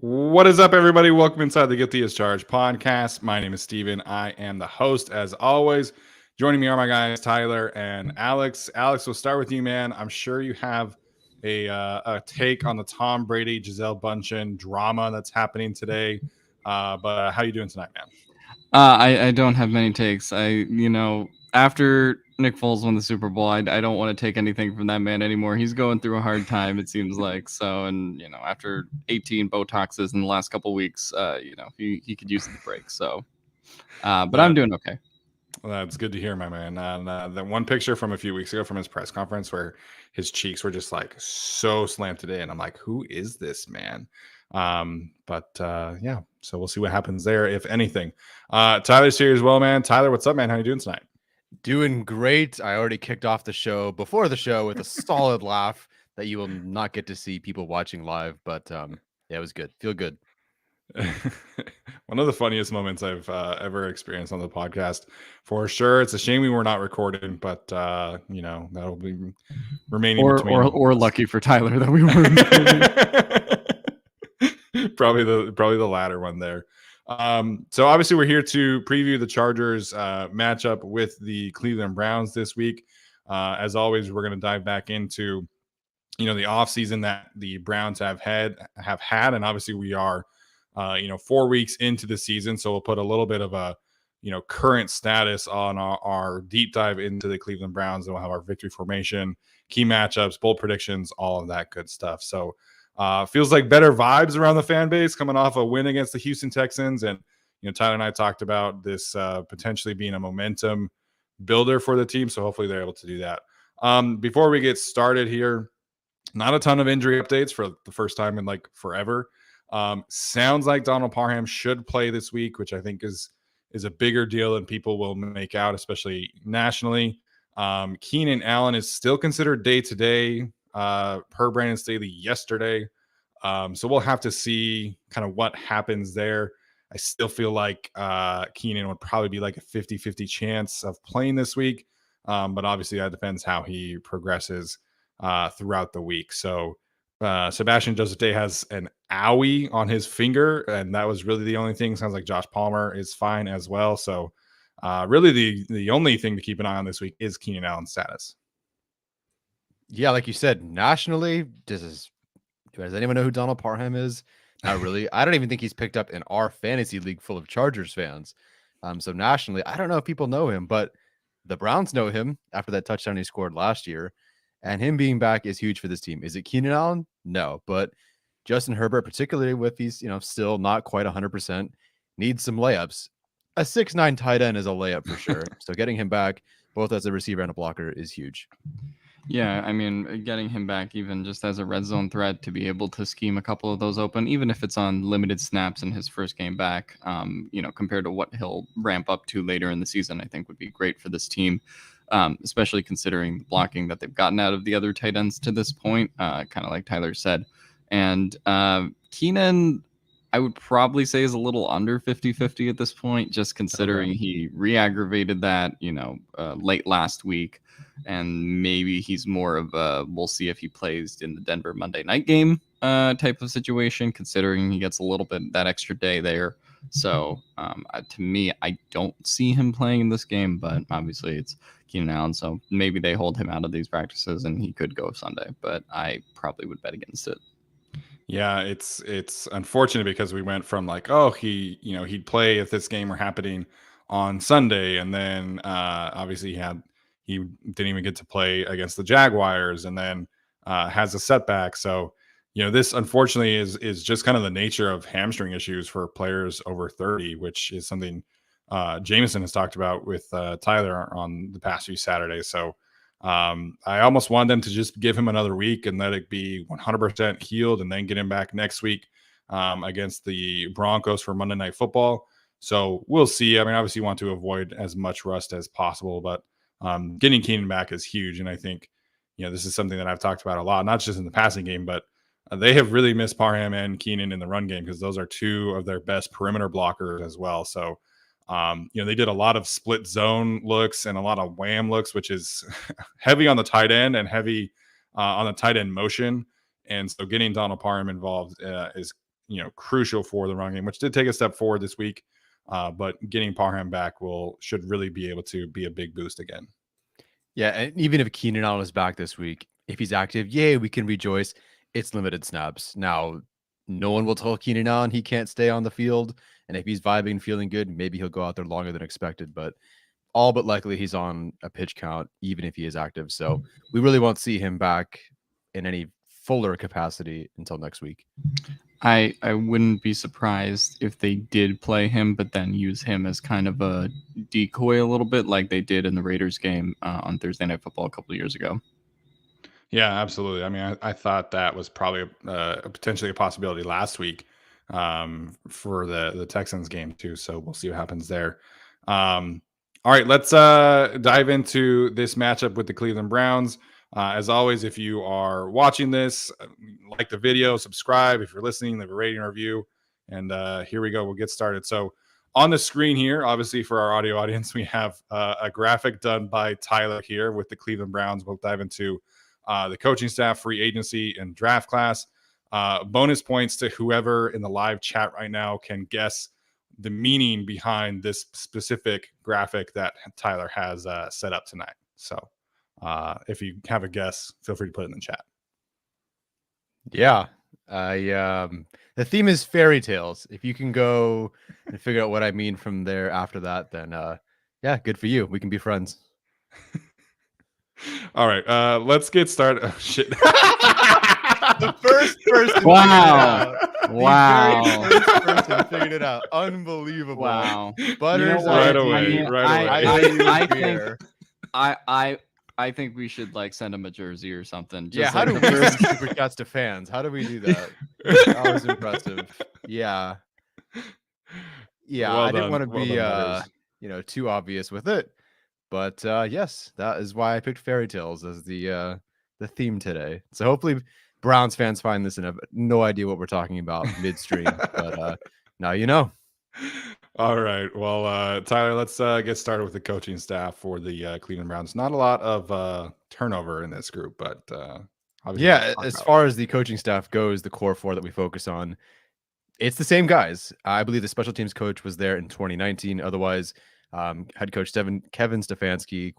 What is up, everybody? Welcome inside the Guilty as Charged podcast. My name is Steven. I am the host, as always. Joining me are my guys, Tyler and Alex. Alex, we'll start with you, man. I'm sure you have a take on the Tom Brady, Gisele Bundchen drama that's happening today. But how you doing tonight, man? I don't have many takes. After Nick Foles won the Super Bowl, I don't want to take anything from that man anymore. He's going through a hard time, it seems like. So, and after 18 Botoxes in the last couple of weeks, he could use the break. So, but I'm doing okay. That's good to hear, my man. That one picture from a few weeks ago from his press conference where his cheeks were just like so slanted in. I'm like, who is this man? Yeah, so we'll see what happens there, if anything. Tyler's here as well, man. Tyler, what's up, man? How you doing tonight? Doing great. I already kicked off the show before the show with a solid laugh that you will not get to see people watching live, but yeah, it was good. Feel good. One of the funniest moments I've ever experienced on the podcast, for sure. It's a shame we were not recording, but that'll be remaining or lucky for Tyler that we were probably the latter one there. So obviously we're here to preview the Chargers matchup with the Cleveland Browns this week. As always, we're going to dive back into the offseason that the Browns have had, and obviously we are 4 weeks into the season, so we'll put a little bit of a current status on our deep dive into the Cleveland Browns, and we'll have our victory formation, key matchups, bold predictions, all of that good stuff. So feels like better vibes around the fan base coming off a win against the Houston Texans. And Tyler and I talked about this potentially being a momentum builder for the team, so hopefully they're able to do that. Before we get started here, not a ton of injury updates for the first time in like forever. Sounds like Donald Parham should play this week, which I think is a bigger deal than people will make out, especially nationally. Keenan Allen is still considered day-to-day per Brandon Staley yesterday. So we'll have to see kind of what happens there. I still feel like Keenan would probably be like a 50-50 chance of playing this week. But obviously that depends how he progresses throughout the week. So Sebastian Joseph Day has an owie on his finger, and that was really the only thing. Sounds like Josh Palmer is fine as well. So really the only thing to keep an eye on this week is Keenan Allen's status. Yeah, like you said, nationally, does anyone know who Donald Parham is? Not really. I don't even think he's picked up in our fantasy league full of Chargers fans. So nationally, I don't know if people know him, but the Browns know him after that touchdown he scored last year. And him being back is huge for this team. Is it Keenan Allen? No, but Justin Herbert, particularly with these, still not quite 100%, needs some layups. A 6'9" tight end is a layup for sure. So getting him back, both as a receiver and a blocker, is huge. Yeah, I mean, getting him back even just as a red zone threat to be able to scheme a couple of those open, even if it's on limited snaps in his first game back, compared to what he'll ramp up to later in the season, I think would be great for this team. Especially considering the blocking that they've gotten out of the other tight ends to this point, kind of like Tyler said. And Keenan, I would probably say is a little under 50-50 at this point, just considering he re-aggravated that, late last week. And maybe he's more of a, we'll see if he plays in the Denver Monday night game type of situation, considering he gets a little bit that extra day there. So to me, I don't see him playing in this game, but obviously it's Keenan Allen, so maybe they hold him out of these practices and he could go Sunday, but I probably would bet against it. Yeah, it's unfortunate because we went from like, he'd play if this game were happening on Sunday, and then obviously he didn't even get to play against the Jaguars, and then has a setback. So this unfortunately is just kind of the nature of hamstring issues for players over 30, which is something Jameson has talked about with Tyler on the past few Saturdays. So I almost want them to just give him another week and let it be 100% healed, and then get him back next week against the Broncos for Monday Night Football. So we'll see. I mean, obviously you want to avoid as much rust as possible, but getting Keenan back is huge. And I think, this is something that I've talked about a lot, not just in the passing game, but they have really missed Parham and Keenan in the run game because those are two of their best perimeter blockers as well. So, they did a lot of split zone looks and a lot of wham looks, which is heavy on the tight end and heavy on the tight end motion. And so getting Donald Parham involved is crucial for the run game, which did take a step forward this week. But getting Parham back should really be able to be a big boost again. Yeah, and even if Keenan Allen is back this week, if he's active, yay, we can rejoice. It's limited snaps. Now, no one will tell Keenan Allen he can't stay on the field. And if he's vibing and feeling good, maybe he'll go out there longer than expected. But all but likely he's on a pitch count, even if he is active. So we really won't see him back in any fuller capacity until next week. I wouldn't be surprised if they did play him, but then use him as kind of a decoy a little bit, like they did in the Raiders game on Thursday Night Football a couple of years ago. Yeah, absolutely. I mean, I thought that was probably potentially a possibility last week for the Texans game too. So we'll see what happens there. All right, let's dive into this matchup with the Cleveland Browns. As always, if you are watching this, like the video, subscribe. If you're listening, leave a rating or review. And here we go. We'll get started. So on the screen here, obviously for our audio audience, we have a graphic done by Tyler here with the Cleveland Browns. We'll dive into the coaching staff, free agency, and draft class. Bonus points to whoever in the live chat right now can guess the meaning behind this specific graphic that Tyler has set up tonight. So if you have a guess, feel free to put it in the chat. Yeah. The theme is fairy tales. If you can go and figure out what I mean from there after that, then yeah, good for you. We can be friends. All right, let's get started. Oh, shit. The first person. Wow. The very first person figured it out. Unbelievable. Wow. Butters Right away. I think we should like send him a jersey or something. Yeah, how like do the we first- send super chats to fans? How do we do that? That was impressive. Yeah. Yeah, Well I didn't done. want to Well be done, Butters. too obvious with it. But yes, that is why I picked fairy tales as the theme today. So hopefully Browns fans find this and have no idea what we're talking about midstream. But now you know. All right. Well, Tyler, let's get started with the coaching staff for the Cleveland Browns. Not a lot of turnover in this group, but obviously Yeah, as far as the coaching staff goes, the core four that we focus on, it's the same guys. I believe the special teams coach was there in 2019. Otherwise, head coach Kevin Stefanski,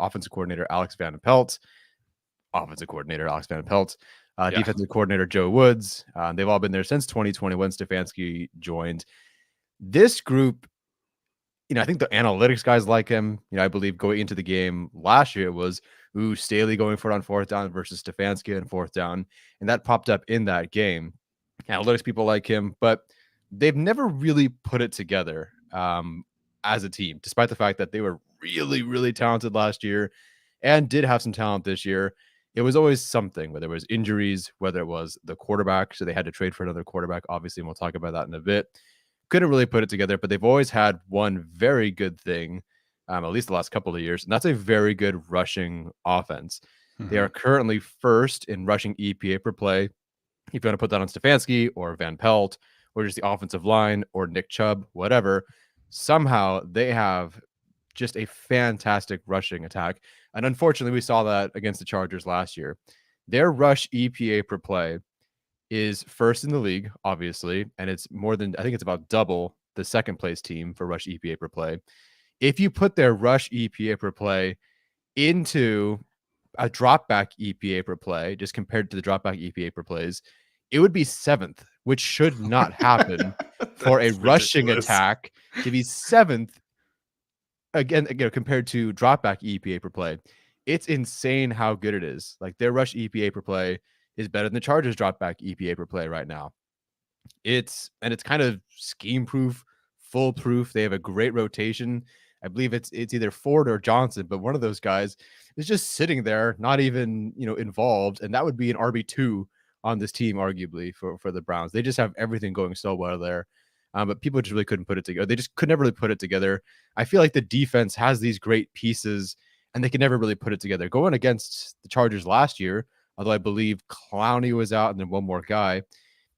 offensive coordinator Alex Van Pelt, defensive coordinator Joe Woods. They've all been there since 2020 when Stefanski joined. This group, I think the analytics guys like him. I believe going into the game last year, it was Staley going for it on fourth down versus Stefanski on fourth down. And that popped up in that game. Analytics people like him, but they've never really put it together as a team, despite the fact that they were really, really talented last year and did have some talent this year. It was always something, whether it was injuries, whether it was the quarterback. So they had to trade for another quarterback, obviously, and we'll talk about that in a bit. Couldn't really put it together, but they've always had one very good thing, at least the last couple of years, and that's a very good rushing offense. Mm-hmm. They are currently first in rushing EPA per play. If you want to put that on Stefanski or Van Pelt or just the offensive line or Nick Chubb, whatever, somehow they have just a fantastic rushing attack. And unfortunately, we saw that against the Chargers last year. Their rush EPA per play is first in the league, obviously, and it's more than, I think it's about double the second place team for rush EPA per play. If you put their rush EPA per play into a drop back EPA per play, just compared to the drop back EPA per plays, it would be seventh, which should not happen for a rushing attack to be seventh again, compared to drop back EPA per play. It's insane how good it is. Like their rush EPA per play is better than the Chargers drop back EPA per play right now. It's kind of scheme proof, foolproof. They have a great rotation. I believe it's either Ford or Johnson, but one of those guys is just sitting there, not even involved, and that would be an RB2 on this team, arguably for the Browns. They just have everything going so well there, but people just really couldn't put it together. They just could never really put it together. I feel like the defense has these great pieces, and they can never really put it together. Going against the Chargers last year, although I believe Clowney was out and then one more guy,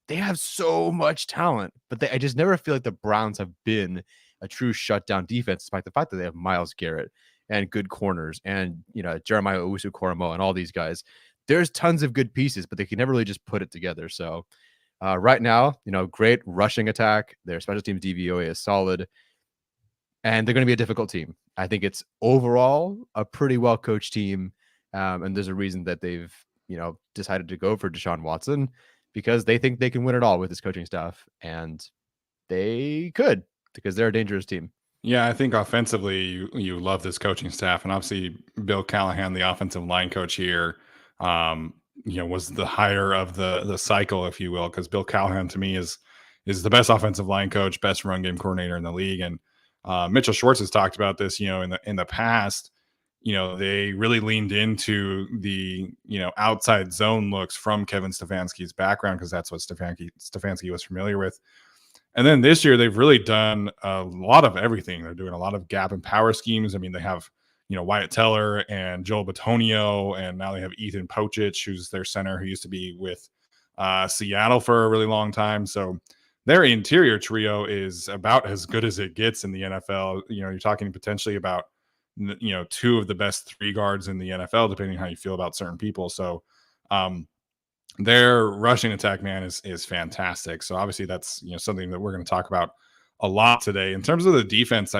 they have so much talent, but I just never feel like the Browns have been a true shutdown defense, despite the fact that they have Myles Garrett and good corners and Jeremiah Owusu-Koramoah and all these guys. There's tons of good pieces, but they can never really just put it together. So Right now, great rushing attack. Their special teams DVOA is solid, and they're going to be a difficult team. I think it's overall a pretty well coached team, and there's a reason that they've decided to go for Deshaun Watson, because they think they can win it all with this coaching staff, and they could, because they're a dangerous team. Yeah, I think offensively, you love this coaching staff, and obviously Bill Callahan, the offensive line coach here, was the hire of the cycle, if you will, because Bill Callahan to me is the best offensive line coach, best run game coordinator in the league, and Mitchell Schwartz has talked about this, in the past. They really leaned into the outside zone looks from Kevin Stefanski's background, because that's what Stefanski was familiar with. And then this year, they've really done a lot of everything. They're doing a lot of gap and power schemes. I mean, they have, Wyatt Teller and Joel Bitonio, and now they have Ethan Pocic, who's their center, who used to be with Seattle for a really long time. So their interior trio is about as good as it gets in the NFL. You're talking potentially about, two of the best 3 guards in the NFL, depending on how you feel about certain people. So, their rushing attack, man, is fantastic. So obviously that's something that we're going to talk about a lot today. In terms of the defense,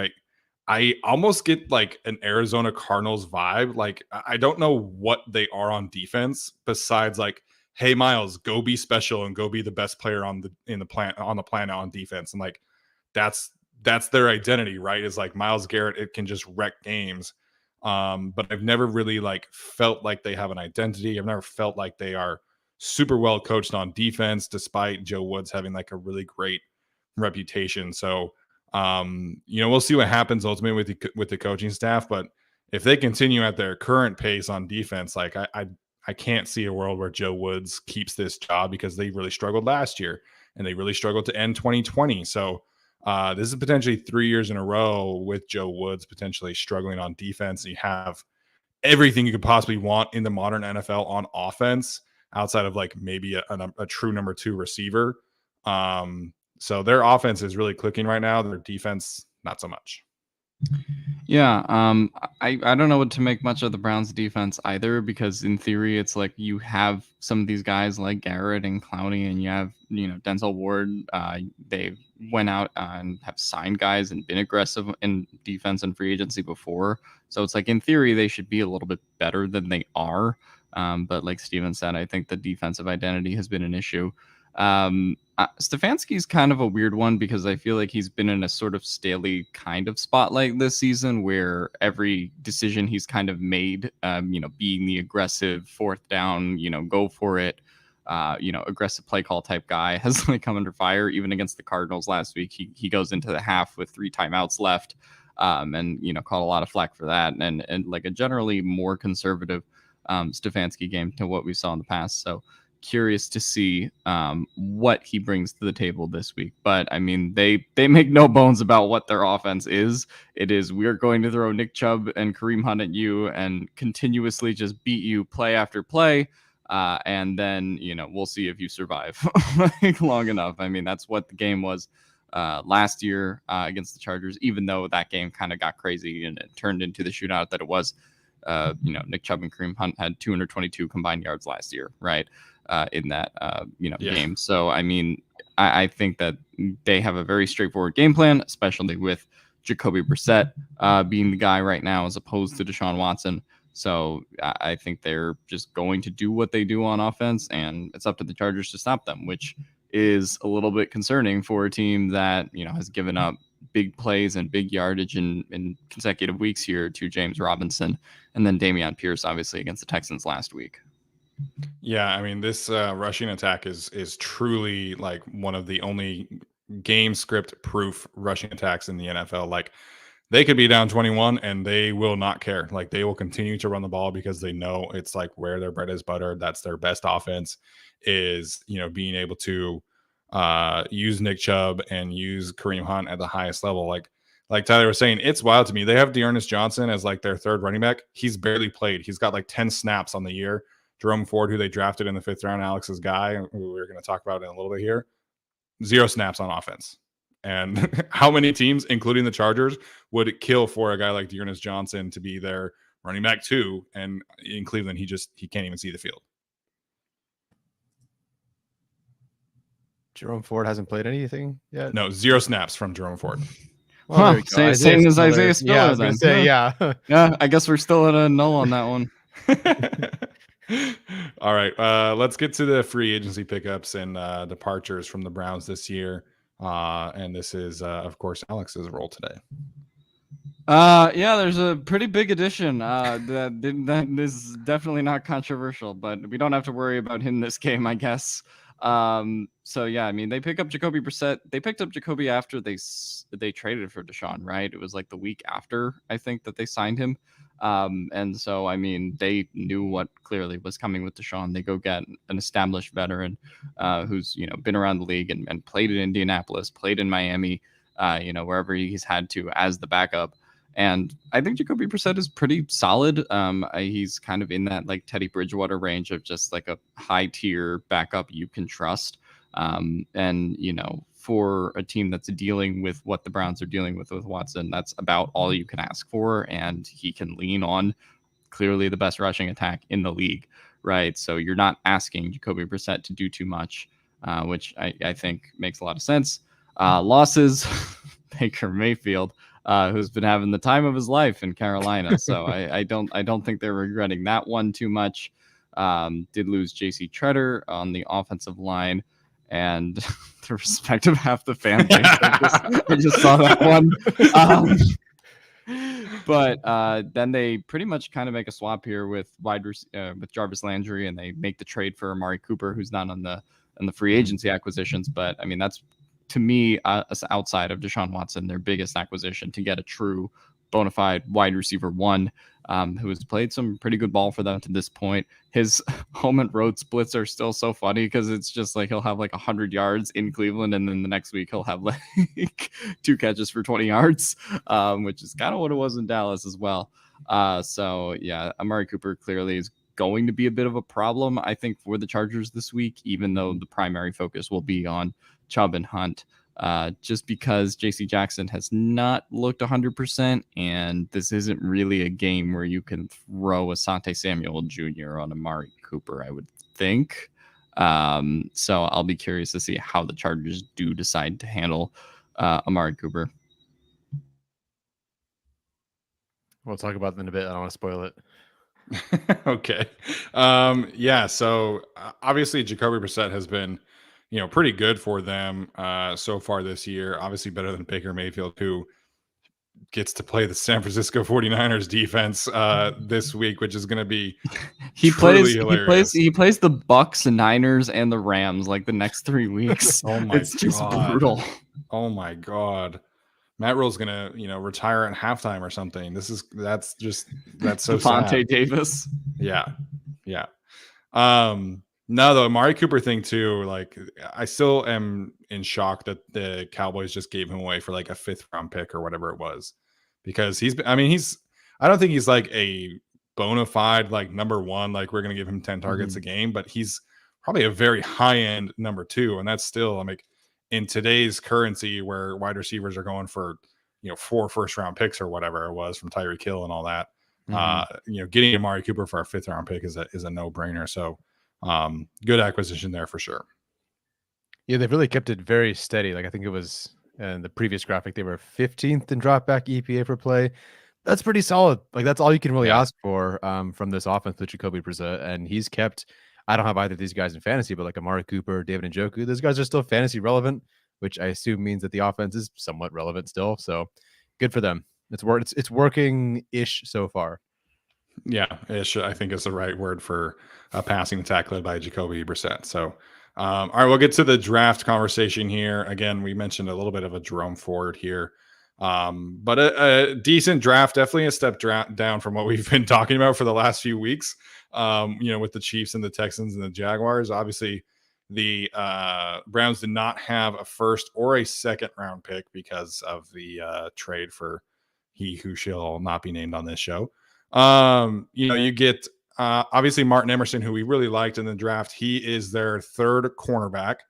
I almost get like an Arizona Cardinals vibe. Like, I don't know what they are on defense besides like, hey Miles, go be special and go be the best player on the planet on defense. And like that's their identity, right? Is like Myles Garrett, it can just wreck games. But I've never really like felt like they have an identity. I've never felt like they are super well coached on defense, despite Joe Woods having like a really great reputation. So, we'll see what happens ultimately with the coaching staff. But if they continue at their current pace on defense, like I can't see a world where Joe Woods keeps this job, because they really struggled last year and they really struggled to end 2020. So this is potentially 3 years in a row with Joe Woods potentially struggling on defense. You have everything you could possibly want in the modern NFL on offense, outside of like maybe a true number 2 receiver. So their offense is really clicking right now. Their defense, not so much. Yeah, I don't know what to make much of the Browns defense either, because in theory it's like you have some of these guys like Garrett and Clowney, and you have Denzel Ward. They went out and have signed guys and been aggressive in defense and free agency before, so it's like in theory they should be a little bit better than they are. But like Steven said, I think the defensive identity has been an issue. Stefanski's kind of a weird one, because I feel like he's been in a sort of Staley kind of spotlight this season, where every decision he's kind of made, being the aggressive 4th down, go for it, aggressive play call type guy, has like come under fire. Even against the Cardinals last week, he goes into the half with 3 timeouts left, and caught a lot of flack for that, and like a generally more conservative Stefanski game to what we saw in the past. So curious to see what he brings to the table this week. But I mean, they make no bones about what their offense is. It is, we're going to throw Nick Chubb and Kareem Hunt at you and continuously just beat you play after play. And then, we'll see if you survive like long enough. I mean, that's what the game was last year against the Chargers, even though that game kind of got crazy and it turned into the shootout that it was. Nick Chubb and Kareem Hunt had 222 combined yards last year, right? In that game. So I mean, I think that they have a very straightforward game plan, especially with Jacoby Brissett being the guy right now as opposed to Deshaun Watson. So I think they're just going to do what they do on offense, and it's up to the Chargers to stop them, which is a little bit concerning for a team that has given up big plays and big yardage in consecutive weeks here to James Robinson and then Dameon Pierce, obviously against the Texans last week. Yeah, I mean, this rushing attack is truly like one of the only game script proof rushing attacks in the NFL. Like, they could be down 21 and they will not care. Like, they will continue to run the ball because they know it's like where their bread is buttered. That's their best offense, is being able to use Nick Chubb and use Kareem Hunt at the highest level. Like Tyler was saying, it's wild to me. They have Dearness Johnson as like their 3rd running back. He's barely played. He's got like 10 snaps on the year. Jerome Ford, who they drafted in the 5th round, Alex's guy, who we're going to talk about in a little bit here, 0 snaps on offense. And how many teams, including the Chargers, would kill for a guy like Dearness Johnson to be their running back 2? And in Cleveland, he can't even see the field. Jerome Ford hasn't played anything yet. No, 0 snaps from Jerome Ford. Well, there we go. Same as Isaiah Yeah, Spiller I was then. gonna say, yeah. Yeah, I guess we're still at a null on that one. All right, let's get to the free agency pickups and departures from the Browns this year. And this is, of course, Alex's role today. Yeah, there's a pretty big addition. That is definitely not controversial, but we don't have to worry about him this game, I guess. So yeah, I mean, they pick up Jacoby Brissett. They picked up Jacoby after they traded for Deshaun, right? It was like the week after, I think, that they signed him. And so, I mean, they knew what clearly was coming with Deshaun. They go get an established veteran who's, been around the league and played in Indianapolis, played in Miami, wherever he's had to as the backup. And I think Jacoby Brissett is pretty solid. He's kind of in that like Teddy Bridgewater range of just like a high tier backup you can trust. And for a team that's dealing with what the Browns are dealing with Watson, that's about all you can ask for. And he can lean on clearly the best rushing attack in the league, right? So you're not asking Jacoby Brissett to do too much, which I think makes a lot of sense. Losses, Baker Mayfield. Who's been having the time of his life in Carolina. So I don't think they're regretting that one too much. Did lose J.C. Treader on the offensive line, and the respect of half the fan base. I just saw that one. But then they pretty much kind of make a swap here with with Jarvis Landry, and they make the trade for Amari Cooper, who's not on the free agency acquisitions. But I mean, that's, to me, outside of Deshaun Watson, their biggest acquisition to get a true bona fide wide receiver one, who has played some pretty good ball for them to this point. His home and road splits are still so funny because it's just like he'll have like 100 yards in Cleveland, and then the next week he'll have like 2 catches for 20 yards, which is kind of what it was in Dallas as well. So yeah, Amari Cooper clearly is going to be a bit of a problem, I think, for the Chargers this week, even though the primary focus will be on Chubb and Hunt, just because JC Jackson has not looked 100%, and this isn't really a game where you can throw Asante Samuel Jr. on Amari Cooper, I would think. So I'll be curious to see how the Chargers do decide to handle Amari Cooper. We'll talk about that in a bit. I don't want to spoil it. Okay. Yeah, so obviously Jacoby Brissett has been pretty good for them so far this year. Obviously better than Baker Mayfield, who gets to play the San Francisco 49ers defense this week, which is going to be he plays the Bucks, Niners, and the Rams like the next 3 weeks. Oh my It's just brutal. Oh my God. Matt Rule's gonna, retire at halftime or something. That's so Devontae sad. Davis. Yeah. No, the Amari Cooper thing too. Like, I still am in shock that the Cowboys just gave him away for like a 5th round pick or whatever it was, because I don't think he's like a bona fide like number 1. Like, we're gonna give him 10 targets a game, but he's probably a very high end number 2, and that's still, in today's currency where wide receivers are going for 4 first round picks or whatever it was from Tyreek Hill and all that. Getting Amari Cooper for a 5th round pick is a no brainer. So good acquisition there for sure. Yeah, they've really kept it very steady. Like, I think it was in the previous graphic, they were 15th in dropback EPA per play. That's pretty solid. Like, that's all you can really ask for from this offense with Jacoby Brissett, and he's kept. I don't have either of these guys in fantasy, but like Amari Cooper, David Njoku, those guys are still fantasy relevant, which I assume means that the offense is somewhat relevant still. So good for them. It's working ish so far. Yeah, ish, I think is the right word for a passing attack led by Jacoby Brissett. So, all right, we'll get to the draft conversation here. Again, we mentioned a little bit of a Jerome Ford here, but a decent draft, definitely a step down from what we've been talking about for the last few weeks. With the Chiefs and the Texans and the Jaguars. Obviously, the Browns did not have a 1st or a 2nd round pick because of the trade for he who shall not be named on this show. You get obviously Martin Emerson, who we really liked in the draft. He is their 3rd cornerback.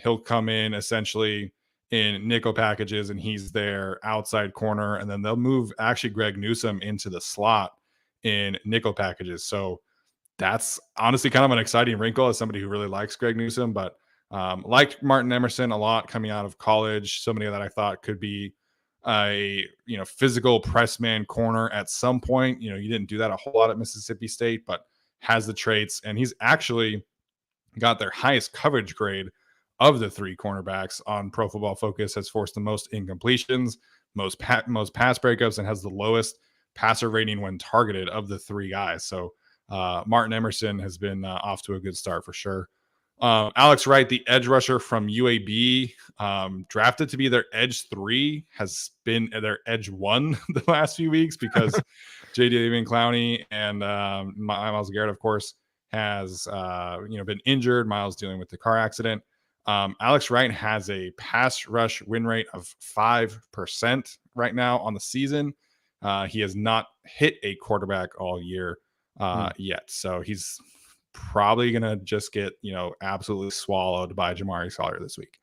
He'll come in essentially in nickel packages, and he's their outside corner. And then they'll move actually Greg Newsome into the slot in nickel packages. So that's honestly kind of an exciting wrinkle as somebody who really likes Greg Newsome, but Liked Martin Emerson a lot coming out of college. Somebody that I thought could be a physical press man corner at some point. You didn't do that a whole lot at Mississippi State, but has the traits, and he's actually got their highest coverage grade of the 3 cornerbacks on Pro Football Focus. Has forced the most incompletions, most pass breakups, and has the lowest passer rating when targeted of the 3 guys. So Martin Emerson has been off to a good start for sure. Alex Wright, the edge rusher from UAB, drafted to be their edge 3, has been their edge 1 the last few weeks because J.D. Clowney and Myles Garrett, of course, has been injured. Myles dealing with the car accident. Alex Wright has a pass rush win rate of 5% right now on the season. He has not hit a quarterback all year yet, so he's probably gonna just get absolutely swallowed by Jamari Sawyer this week.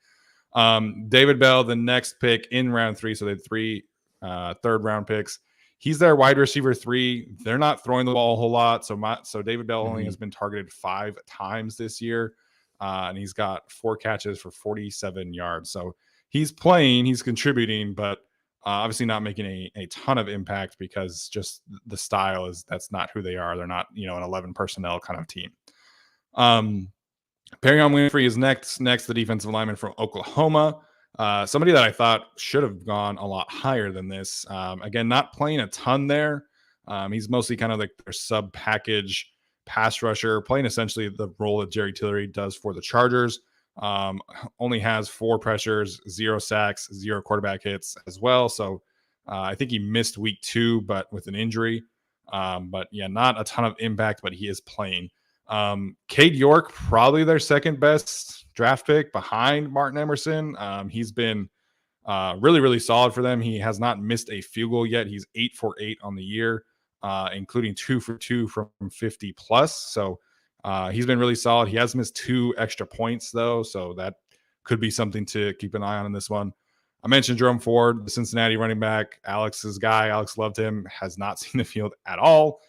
David Bell, the next pick in round 3, so they had 3 third round picks. He's their wide receiver 3. They're not throwing the ball a whole lot, so David Bell only has been targeted 5 times this year, and he's got 4 catches for 47 yards. So he's playing, he's contributing, but obviously not making a ton of impact because just the style that's not who they are. They're not an 11 personnel kind of team. Perrion Winfrey is next, the defensive lineman from Oklahoma. Somebody that I thought should have gone a lot higher than this. Again, not playing a ton there. He's mostly kind of like their sub-package pass rusher, playing essentially the role that Jerry Tillery does for the Chargers. Only has 4 pressures, 0 sacks, 0 quarterback hits as well. So I think he missed week 2, but with an injury. But yeah, not a ton of impact, but he is playing. Cade York, probably their second best draft pick behind Martin Emerson. He's been really, really solid for them. He has not missed a field goal yet. He's 8 for 8 on the year, including 2 for 2 from 50 plus. So he's been really solid. He has missed 2 extra points though, so that could be something to keep an eye on in this one. I mentioned Jerome Ford, the Cincinnati running back, Alex's guy. Alex loved him, has not seen the field at all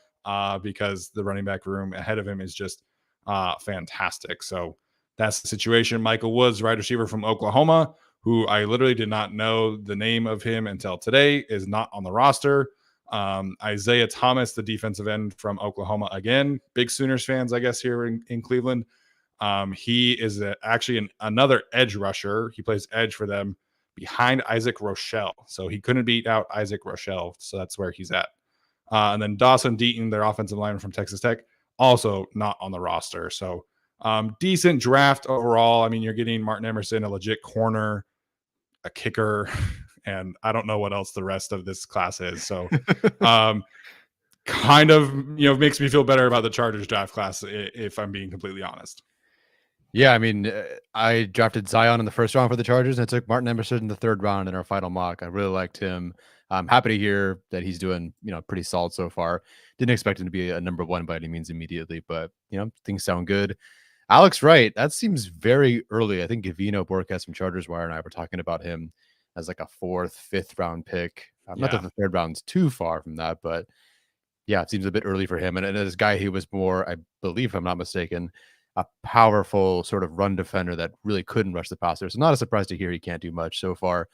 because the running back room ahead of him is just fantastic. So that's the situation. Michael Woods, wide receiver from Oklahoma, who I literally did not know the name of him until today, is not on the roster. Isaiah Thomas, the defensive end from Oklahoma, again, big Sooners fans, I guess, here in Cleveland. He is actually another edge rusher. He plays edge for them behind Isaac Rochelle. So he couldn't beat out Isaac Rochelle. So that's where he's at. And then Dawson Deaton, their offensive lineman from Texas Tech, also not on the roster. So decent draft overall. I mean, you're getting Martin Emerson, a legit corner, a kicker, and I don't know what else the rest of this class is. So kind of, makes me feel better about the Chargers draft class, if I'm being completely honest. Yeah, I mean, I drafted Zion in the first round for the Chargers, and I took Martin Emerson in the third round in our final mock. I really liked him. I'm happy to hear that he's doing, pretty solid so far. Didn't expect him to be a number 1 by any means immediately, but, things sound good. Alex Wright, that seems very early. I think Gavino Borges from Chargers Wire and I were talking about him as like a 4th, 5th round pick. Not that the third round's too far from that, but yeah, it seems a bit early for him. And as a guy who was more, I believe, if I'm not mistaken, a powerful sort of run defender that really couldn't rush the passer. So not a surprise to hear he can't do much so far.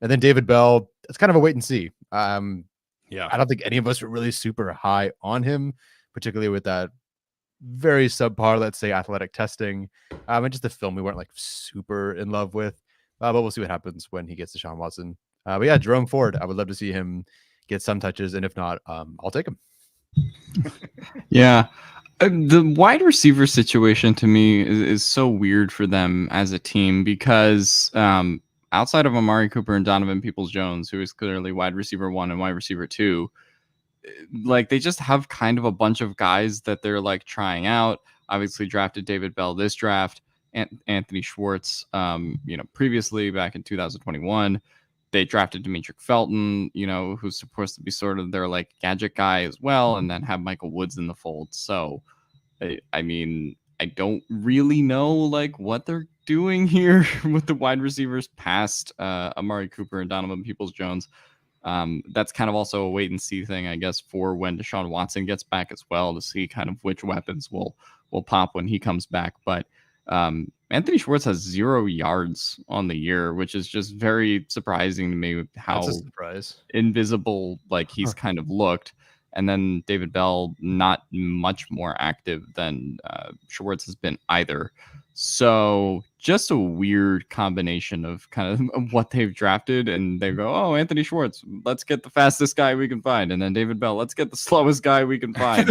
And then David Bell, it's kind of a wait and see. I don't think any of us were really super high on him, particularly with that very subpar, let's say, athletic testing. And just the film we weren't like super in love with. But we'll see what happens when he gets to Deshaun Watson. But yeah, Jerome Ford, I would love to see him get some touches. And if not, I'll take him. Yeah. The wide receiver situation to me is so weird for them as a team because outside of Amari Cooper and Donovan Peoples-Jones, who is clearly wide receiver 1 and wide receiver 2, like they just have kind of a bunch of guys that they're like trying out. Obviously drafted David Bell this draft, and Anthony Schwartz, previously back in 2021. They drafted Demetric Felton, who's supposed to be sort of their like gadget guy as well, and then have Michael Woods in the fold. So, I mean, I don't really know like what they're doing here with the wide receivers past Amari Cooper and Donovan Peoples-Jones. That's kind of also a wait and see thing, I guess, for when Deshaun Watson gets back as well, to see kind of which weapons will pop when he comes back. But Anthony Schwartz has 0 yards on the year, which is just very surprising to me how That's a surprise. invisible like he's kind of looked. And then David Bell, not much more active than Schwartz has been either. So just a weird combination of kind of what they've drafted, and they go, oh, Anthony Schwartz, let's get the fastest guy we can find. And then David Bell, let's get the slowest guy we can find.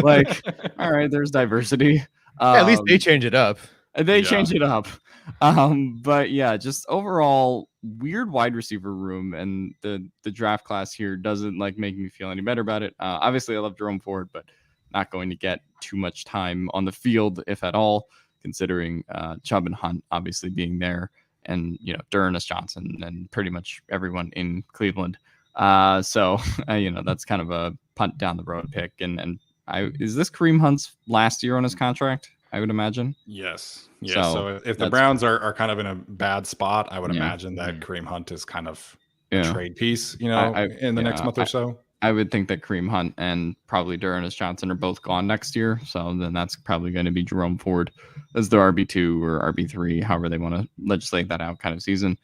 Like, all right, there's diversity. Yeah, at least they change it up. They change it up. But yeah, just overall weird wide receiver room, and the draft class here doesn't like make me feel any better about it. Obviously I love Jerome Ford, but not going to get too much time on the field, if at all, considering Chubb and Hunt obviously being there, and D'Ernest Johnson and pretty much everyone in Cleveland. So that's kind of a punt down the road pick. And is this Kareem Hunt's last year on his contract? I would imagine. Yes. Yeah. So if the Browns are kind of in a bad spot, I would imagine that Kareem Hunt is kind of a trade piece, in the next month or so. I would think that Kareem Hunt and probably D'Ernest Johnson are both gone next year. So then that's probably going to be Jerome Ford as their RB2 or RB3, however they want to legislate that out kind of season.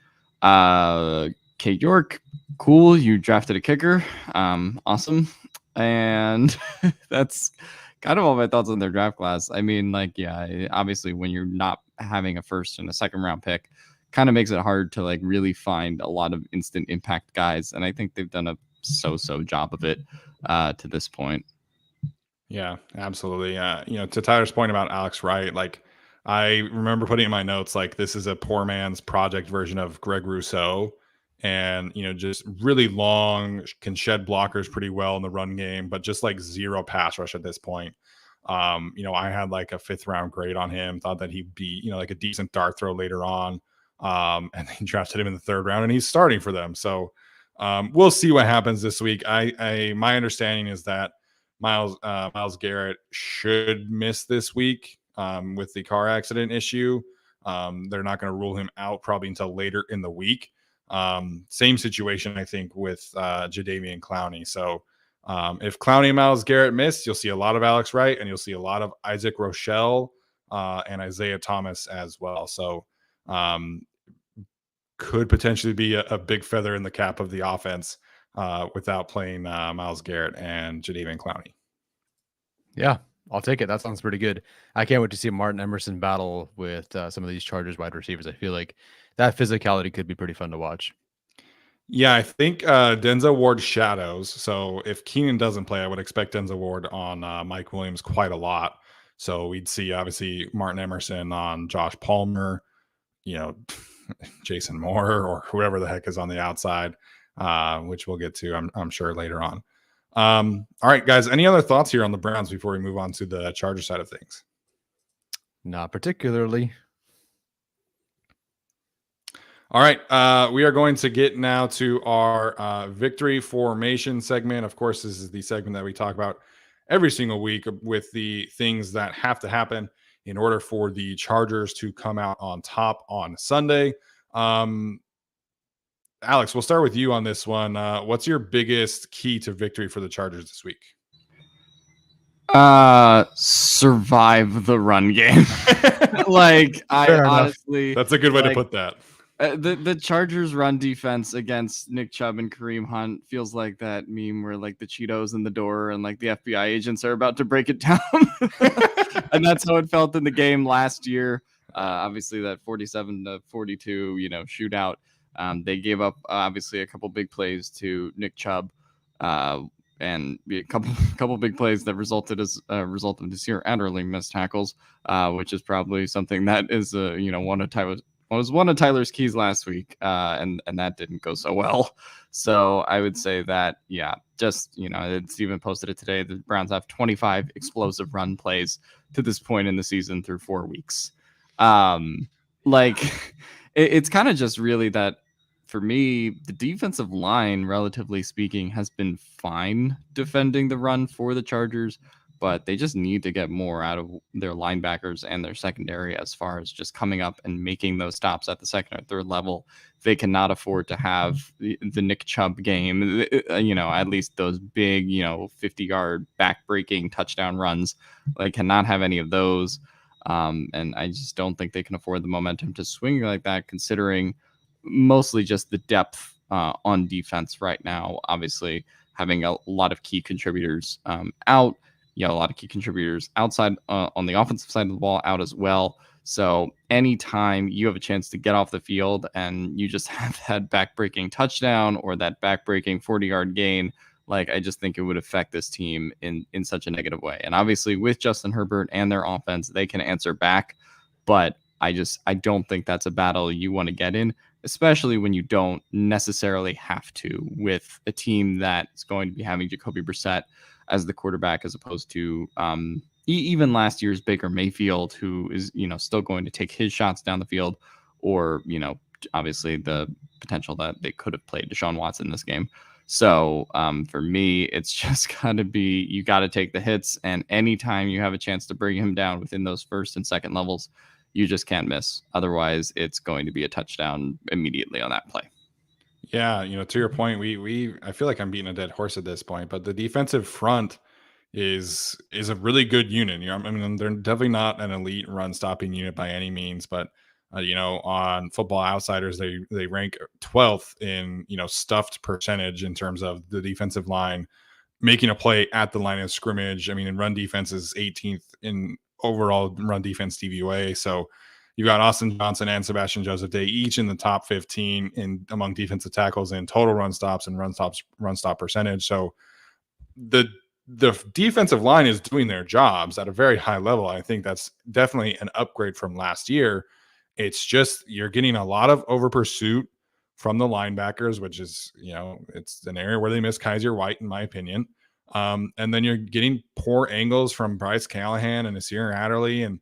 Kate York, cool. You drafted a kicker. Awesome. And that's kind of all my thoughts on their draft class. I mean, obviously when you're not having a first and a second round pick, kind of makes it hard to like really find a lot of instant impact guys. And I think they've done a so job of it to this point. Yeah, absolutely. To Tyler's point about Alex Wright, like I remember putting in my notes, like this is a poor man's project version of Greg Rousseau, and just really long, can shed blockers pretty well in the run game, but just like zero pass rush at this point. I had like a 5th round grade on him, thought that he'd be like a decent dart throw later on, and they drafted him in the 3rd round, and he's starting for them. So we'll see what happens this week. My understanding is that Myles Garrett should miss this week with the car accident issue. They're not going to rule him out probably until later in the week. Same situation, I think, with Jadeveon Clowney. So if Clowney and Myles Garrett miss, you'll see a lot of Alex Wright, and you'll see a lot of Isaac Rochelle and Isaiah Thomas as well. So could potentially be a big feather in the cap of the offense without playing Myles Garrett and Jadeveon Clowney. Yeah, I'll take it. That sounds pretty good. I can't wait to see Martin Emerson battle with some of these Chargers wide receivers. I feel like that physicality could be pretty fun to watch. Yeah, I think Denzel Ward shadows. So if Keenan doesn't play, I would expect Denzel Ward on Mike Williams quite a lot. So we'd see obviously Martin Emerson on Josh Palmer, Jason Moore, or whoever the heck is on the outside, which we'll get to, I'm sure, later on. All right, guys, any other thoughts here on the Browns before we move on to the Charger side of things? Not particularly. All right, we are going to get now to our victory formation segment. Of course, this is the segment that we talk about every single week with the things that have to happen in order for the Chargers to come out on top on Sunday. Alex, we'll start with you on this one. What's your biggest key to victory for the Chargers this week? Survive the run game. Honestly, that's a good way to put that. The Chargers run defense against Nick Chubb and Kareem Hunt feels like that meme where like the Cheetos in the door and like the FBI agents are about to break it down. And that's how it felt in the game last year. Obviously that 47-42, shootout. They gave up obviously a couple big plays to Nick Chubb, and a couple big plays that resulted as a result of this year Adderley missed tackles, which is probably something that is one of Tyler's keys last week, and that didn't go so well. So I would say that, Steven posted it today. The Browns have 25 explosive run plays to this point in the season through 4 weeks. It's kind of just really that for me, the defensive line, relatively speaking, has been fine defending the run for the Chargers, but they just need to get more out of their linebackers and their secondary as far as just coming up and making those stops at the 2nd or 3rd level. They cannot afford to have the Nick Chubb game, at least those big, 50-yard back-breaking touchdown runs. They cannot have any of those. And I just don't think they can afford the momentum to swing like that, considering mostly just the depth on defense right now. Obviously, having a lot of key contributors out, a lot of key contributors outside on the offensive side of the ball out as well. So anytime you have a chance to get off the field and you just have that backbreaking touchdown or that backbreaking 40-yard gain, like, I just think it would affect this team in such a negative way. And obviously with Justin Herbert and their offense, they can answer back. But I don't think that's a battle you want to get in, especially when you don't necessarily have to, with a team that's going to be having Jacoby Brissett as the quarterback, as opposed to even last year's Baker Mayfield, who is, still going to take his shots down the field, or, obviously the potential that they could have played Deshaun Watson this game. So for me, it's just got to be, you got to take the hits. And anytime you have a chance to bring him down within those first and second levels, you just can't miss. Otherwise, it's going to be a touchdown immediately on that play. Yeah, to your point, I feel like I'm beating a dead horse at this point, but the defensive front is a really good unit. I mean, they're definitely not an elite run stopping unit by any means, but on Football Outsiders, they rank 12th in stuffed percentage in terms of the defensive line making a play at the line of scrimmage. I mean, in run defense is 18th in overall run defense DVOA. So you've got Austin Johnson and Sebastian Joseph Day each in the top 15 in among defensive tackles in total run stops and run stop percentage. So the defensive line is doing their jobs at a very high level. I think that's definitely an upgrade from last year. It's just you're getting a lot of over pursuit from the linebackers, which is, it's an area where they miss Kaiser White, in my opinion. And then you're getting poor angles from Bryce Callahan and Nasir Adderley. And,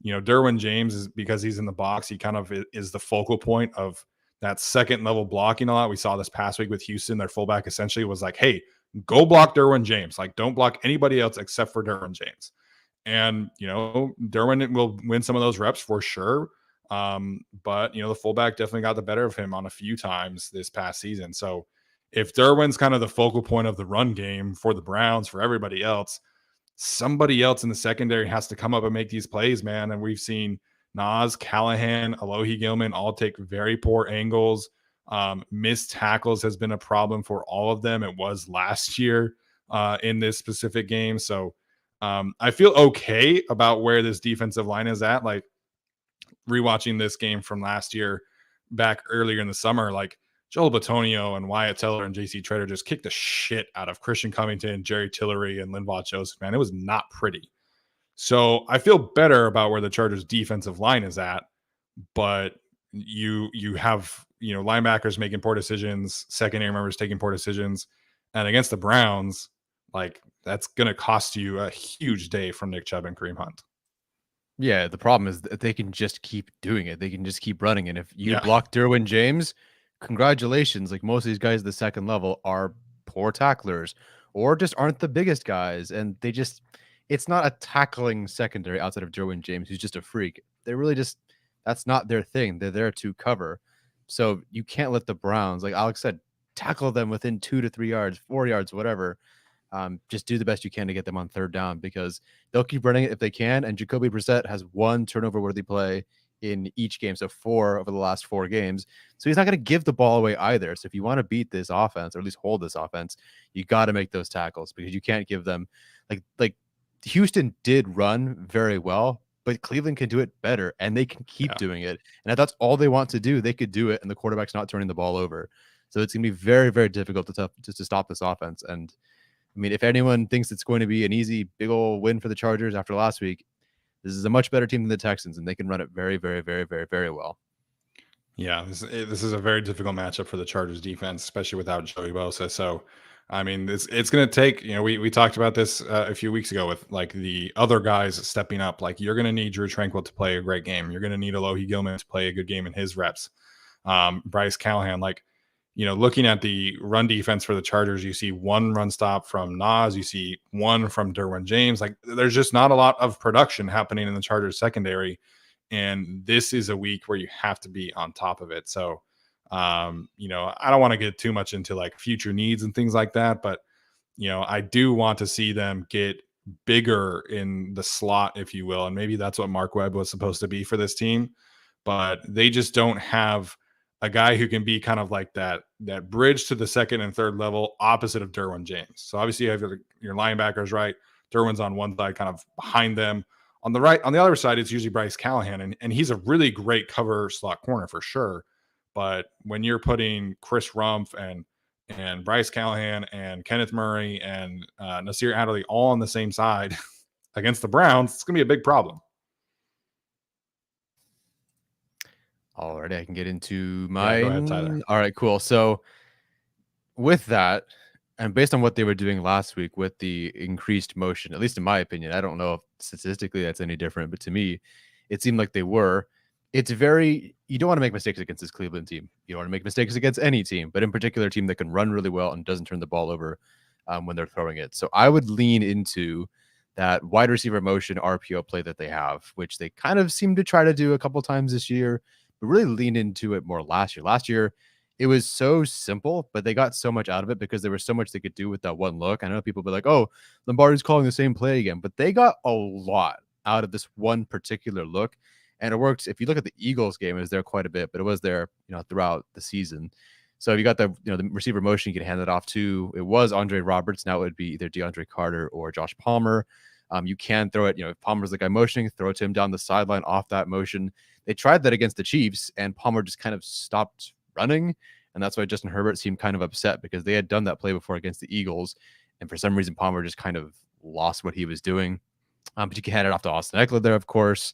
Derwin James, is because he's in the box, he kind of is the focal point of that second level blocking a lot. We saw this past week with Houston. Their fullback essentially was like, hey, go block Derwin James. Like, don't block anybody else except for Derwin James. And, Derwin will win some of those reps for sure. But the fullback definitely got the better of him on a few times this past season. So if Derwin's kind of the focal point of the run game for the Browns, for everybody else, somebody else in the secondary has to come up and make these plays, man. And we've seen Nas, Callahan, Alohi Gilman all take very poor angles. Missed tackles has been a problem for all of them. It was last year in this specific game. So I feel okay about where this defensive line is at. Like, rewatching this game from last year back earlier in the summer, like Joel Bitonio and Wyatt Teller and JC Treader just kicked the shit out of Christian Covington, Jerry Tillery, and Linval Joseph, man. It was not pretty. So I feel better about where the Chargers defensive line is at, but you have, linebackers making poor decisions, secondary members taking poor decisions. And against the Browns, like, that's going to cost you a huge day from Nick Chubb and Kareem Hunt. Yeah, the problem is that they can just keep doing it. They can just keep running. And if you block Derwin James, congratulations. Like, most of these guys at the second level are poor tacklers or just aren't the biggest guys. And it's not a tackling secondary outside of Derwin James, who's just a freak. They're really that's not their thing. They're there to cover. So you can't let the Browns, like Alex said, tackle them within 2 to 3 yards, 4 yards, whatever. Just do the best you can to get them on third down, because they'll keep running it if they can. And Jacoby Brissett has one turnover-worthy play in each game, so 4 over the last 4 games. So he's not going to give the ball away either. So if you want to beat this offense, or at least hold this offense, you got to make those tackles, because you can't give them like Houston did run very well, but Cleveland can do it better, and they can keep doing it. And if that's all they want to do, they could do it, and the quarterback's not turning the ball over. So it's going to be very, very difficult to stop this offense. And I mean, if anyone thinks it's going to be an easy, big old win for the Chargers after last week, this is a much better team than the Texans, and they can run it very, very, very, very, very well. Yeah, this is a very difficult matchup for the Chargers defense, especially without Joey Bosa. So, I mean, it's going to take, we talked about this a few weeks ago with like the other guys stepping up. Like, you're going to need Drew Tranquill to play a great game. You're going to need Alohi Gilman to play a good game in his reps. Bryce Callahan, like, looking at the run defense for the Chargers, you see 1 run stop from Nas, you see 1 from Derwin James. Like, there's just not a lot of production happening in the Chargers secondary. And this is a week where you have to be on top of it. So, I don't want to get too much into like future needs and things like that, but, I do want to see them get bigger in the slot, if you will. And maybe that's what Mark Webb was supposed to be for this team, but they just don't have a guy who can be kind of like that bridge to the second and third level opposite of Derwin James. So obviously you have your linebackers, right? Derwin's on one side, kind of behind them. On the right, on the other side, it's usually Bryce Callahan, and he's a really great cover slot corner for sure. But when you're putting Chris Rumpf and Bryce Callahan and Kenneth Murray and Nasir Adderley all on the same side against the Browns, it's going to be a big problem. Alrighty, I can get into my. Go ahead, Tyler. All right, cool. So with that, and based on what they were doing last week with the increased motion, at least in my opinion, I don't know if statistically that's any different, but to me, it seemed like they were. It's you don't want to make mistakes against this Cleveland team. You don't want to make mistakes against any team, but in particular, a team that can run really well and doesn't turn the ball over when they're throwing it. So I would lean into that wide receiver motion RPO play that they have, which they kind of seem to try to do a couple times this year, but really lean into it more last year. Last year, it was so simple, but they got so much out of it because there was so much they could do with that one look. I know people be like, oh, Lombardi's calling the same play again, but they got a lot out of this one particular look. And it works. If you look at the Eagles game, it was there quite a bit, but it was there, throughout the season. So if you got the receiver motion, you can hand it off to, it was Andre Roberts. Now it would be either DeAndre Carter or Josh Palmer. You can throw it, if Palmer's the guy motioning, throw it to him down the sideline off that motion. They tried that against the Chiefs, and Palmer just kind of stopped running. And that's why Justin Herbert seemed kind of upset, because they had done that play before against the Eagles. And for some reason, Palmer just kind of lost what he was doing. But you can hand it off to Austin Eckler there, of course.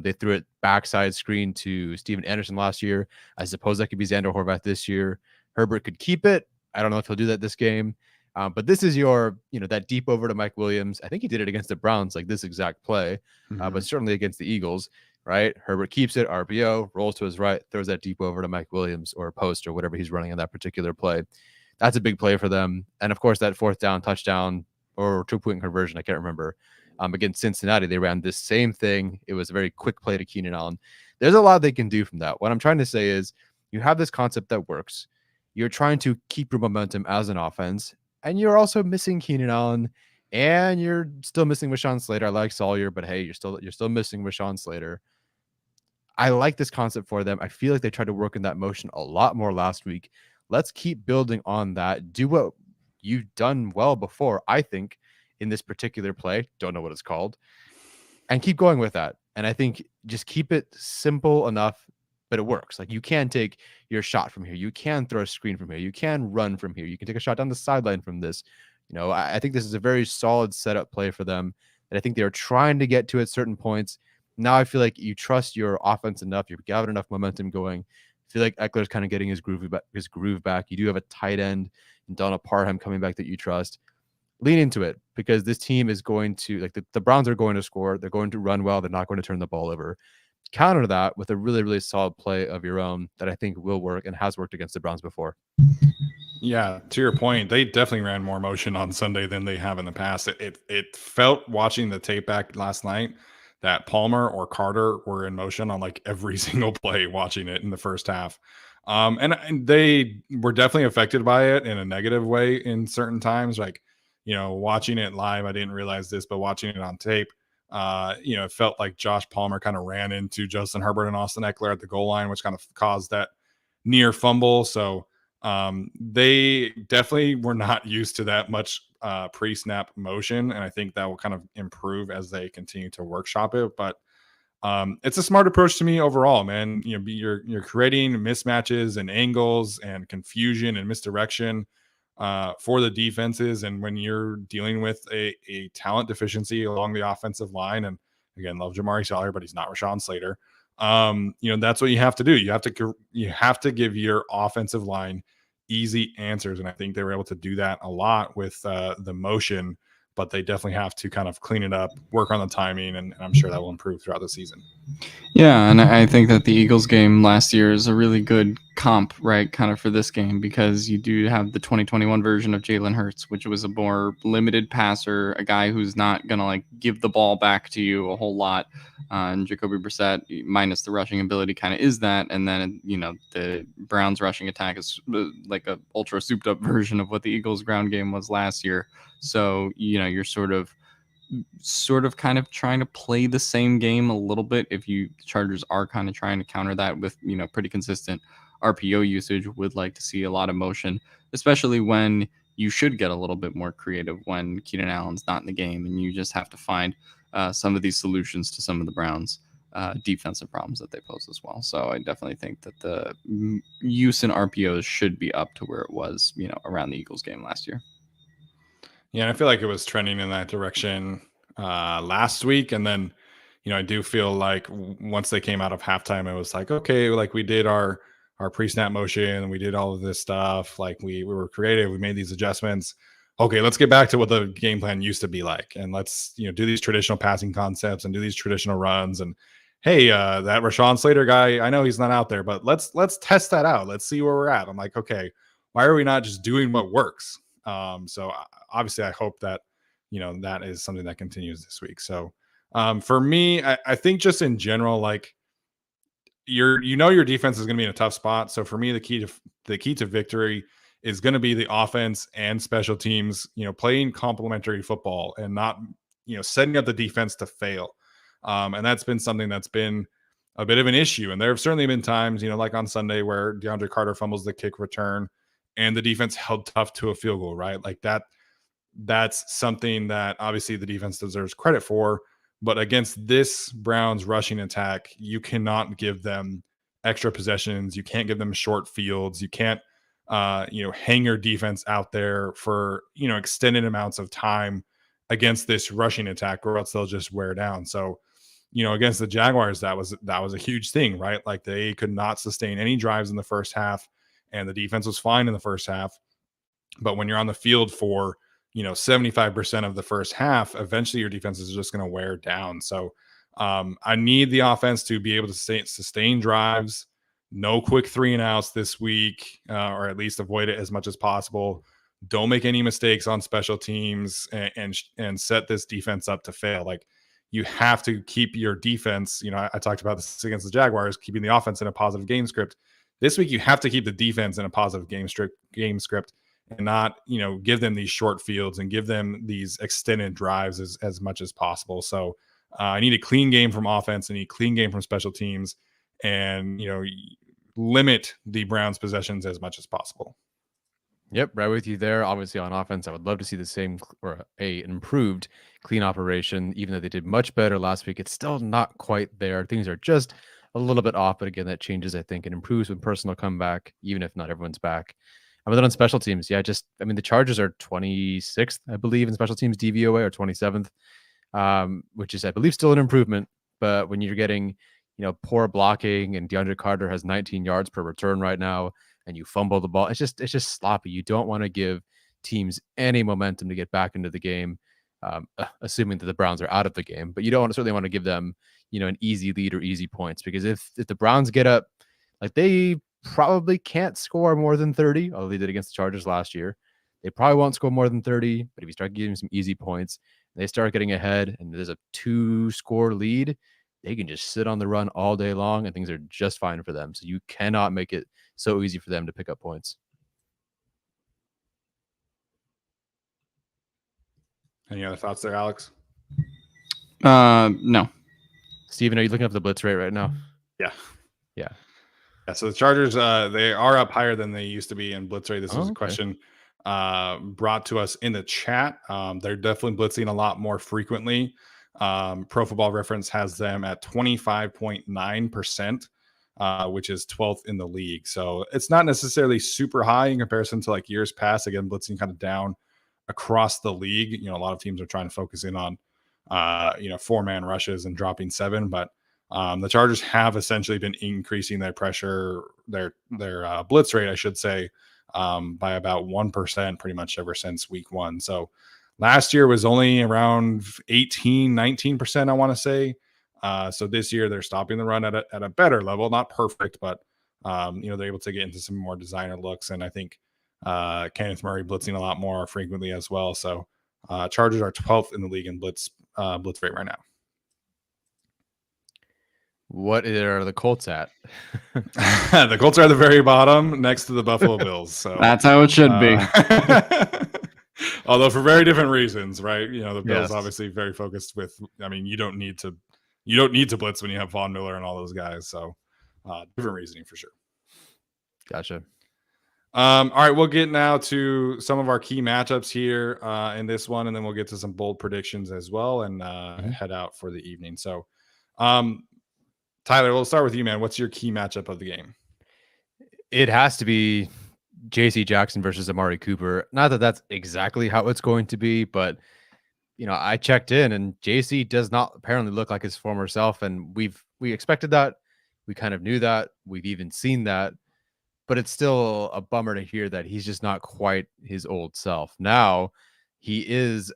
They threw it backside screen to Steven Anderson last year. I suppose that could be Xander Horvath this year. Herbert could keep it. I don't know if he'll do that this game. But this is your, that deep over to Mike Williams. I think he did it against the Browns, like this exact play, but certainly against the Eagles, right? Herbert keeps it, RPO, rolls to his right, throws that deep over to Mike Williams or a post or whatever he's running on that particular play. That's a big play for them. And of course, that fourth down touchdown or 2-point conversion, I can't remember. Against Cincinnati, they ran this same thing. It was a very quick play to Keenan Allen. There's a lot they can do from that. What I'm trying to say is you have this concept that works. You're trying to keep your momentum as an offense, and you're also missing Keenan Allen, and you're still missing Rashawn Slater. I like Sawyer, but hey, you're still missing Rashawn Slater. I like this concept for them. I feel like they tried to work in that motion a lot more last week. Let's keep building on that. Do what you've done well before, I think, in this particular play. Don't know what it's called. And keep going with that. And I think just keep it simple enough, but it works. Like, you can take your shot from here. You can throw a screen from here. You can run from here. You can take a shot down the sideline from this. I think this is a very solid setup play for them that I think they're trying to get to at certain points. Now I feel like you trust your offense enough. You've got enough momentum going. I feel like Eckler's kind of getting his groove back. You do have a tight end and Donald Parham coming back that you trust. Lean into it, because this team is going to, like, the Browns are going to score. They're going to run well. They're not going to turn the ball over. Counter that with a really, really solid play of your own that I think will work and has worked against the Browns before. Yeah, to your point, they definitely ran more motion on Sunday than they have in the past. It felt, watching the tape back last night, that Palmer or Carter were in motion on like every single play watching it in the first half. And they were definitely affected by it in a negative way in certain times. Like, watching it live, I didn't realize this, but watching it on tape, it felt like Josh Palmer kind of ran into Justin Herbert and Austin Eckler at the goal line, which kind of caused that near fumble. So they definitely were not used to that much pre-snap motion, and I think that will kind of improve as they continue to workshop it. But it's a smart approach to me overall, man. You're creating mismatches and angles and confusion and misdirection for the defenses, and when you're dealing with a talent deficiency along the offensive line, and again, love Jamari Sawyer, but he's not Rashawn Slater. That's what you have to do. You have to give your offensive line easy answers, and I think they were able to do that a lot with the motion, but they definitely have to kind of clean it up, work on the timing, and I'm sure that will improve throughout the season. Yeah, and I think that the Eagles game last year is a really good comp, right, kind of for this game, because you do have the 2021 version of Jalen Hurts, which was a more limited passer, a guy who's not going to like give the ball back to you a whole lot. And Jacoby Brissett, minus the rushing ability, kind of is that. And then, the Browns rushing attack is like a ultra souped up version of what the Eagles ground game was last year. So, you're sort of sort of kind of trying to play the same game a little bit. If the Chargers are kind of trying to counter that with, pretty consistent RPO usage, would like to see a lot of motion, especially when you should get a little bit more creative when Keenan Allen's not in the game, and you just have to find some of these solutions to some of the Browns' defensive problems that they pose as well. So I definitely think that the use in RPOs should be up to where it was, around the Eagles game last year. Yeah, I feel like it was trending in that direction last week. And then, I do feel like once they came out of halftime, it was like, okay, like we did our pre-snap motion and we did all of this stuff. Like we were creative. We made these adjustments. Okay, let's get back to what the game plan used to be like. And let's, do these traditional passing concepts and do these traditional runs. And hey, that Rashawn Slater guy, I know he's not out there, but let's test that out. Let's see where we're at. I'm like, okay, why are we not just doing what works? So obviously I hope that, that is something that continues this week. So for me, I think just in general, like your defense is going to be in a tough spot. So for me, the key to victory is going to be the offense and special teams, playing complementary football and not, setting up the defense to fail. And that's been something that's been a bit of an issue. And there have certainly been times, like on Sunday where DeAndre Carter fumbles the kick return and the defense held tough to a field goal, right? Like that's something that obviously the defense deserves credit for. But against this Browns rushing attack, you cannot give them extra possessions. You can't give them short fields. You can't, hang your defense out there for, extended amounts of time against this rushing attack, or else they'll just wear down. So, against the Jaguars, that was a huge thing, right? Like they could not sustain any drives in the first half, and the defense was fine in the first half. But when you're on the field for, 75% of the first half, eventually your defense is just going to wear down. So I need the offense to be able to sustain drives, no quick 3-and-outs this week, or at least avoid it as much as possible. Don't make any mistakes on special teams and set this defense up to fail. Like you have to keep your defense. I talked about this against the Jaguars, keeping the offense in a positive game script. This week, you have to keep the defense in a positive game script and not, give them these short fields and give them these extended drives as much as possible. So I need a clean game from offense. I need a clean game from special teams and, limit the Browns possessions as much as possible. Yep, right with you there. Obviously on offense, I would love to see the same or an improved clean operation, even though they did much better last week. It's still not quite there. Things are just a little bit off, but again, that changes, I think, and improves when personnel come back, even if not everyone's back. And then on special teams, the Chargers are 26th, I believe, in special teams DVOA, or 27th, which is, I believe, still an improvement. But when you're getting, poor blocking, and DeAndre Carter has 19 yards per return right now, and you fumble the ball, it's just sloppy. You don't want to give teams any momentum to get back into the game, assuming that the Browns are out of the game. But you don't certainly want to give them, an easy lead or easy points, because if the Browns get up, like they probably can't score more than 30, although they did against the Chargers last year. They probably won't score more than 30, but if you start giving some easy points, they start getting ahead and there's a 2-score lead, they can just sit on the run all day long and things are just fine for them. So you cannot make it so easy for them to pick up points. Any other thoughts there, Alex? No. Steven, are you looking up the blitz rate right now? Yeah. Yeah, so the Chargers, they are up higher than they used to be in blitz rate. This was a question brought to us in the chat. They're definitely blitzing a lot more frequently. Pro Football Reference has them at 25.9%, which is 12th in the league. So it's not necessarily super high in comparison to like years past. Again, blitzing kind of down across the league. A lot of teams are trying to focus in on, 4-man rushes and dropping 7, but the Chargers have essentially been increasing their pressure, their blitz rate, I should say, by about 1% pretty much ever since week 1. So last year was only around 19%, I want to say. So this year they're stopping the run at a better level, not perfect, but they're able to get into some more designer looks. And I think Kenneth Murray blitzing a lot more frequently as well. So Chargers are 12th in the league in blitz rate right now. What are the Colts at? The Colts are at the very bottom next to the Buffalo Bills. So that's how it should be. Although for very different reasons, right? The Bills Yes. obviously very focused with. I mean, you don't need to blitz when you have Von Miller and all those guys. So different reasoning for sure. Gotcha. All right, we'll get now to some of our key matchups here in this one, and then we'll get to some bold predictions as well, and head out for the evening. So, Tyler, we'll start with you, man. What's your key matchup of the game? It has to be J.C. Jackson versus Amari Cooper. Not that that's exactly how it's going to be, but I checked in, and JC does not apparently look like his former self, and we expected that. We kind of knew that. We've even seen that. But it's still a bummer to hear that he's just not quite his old self. Now, he is,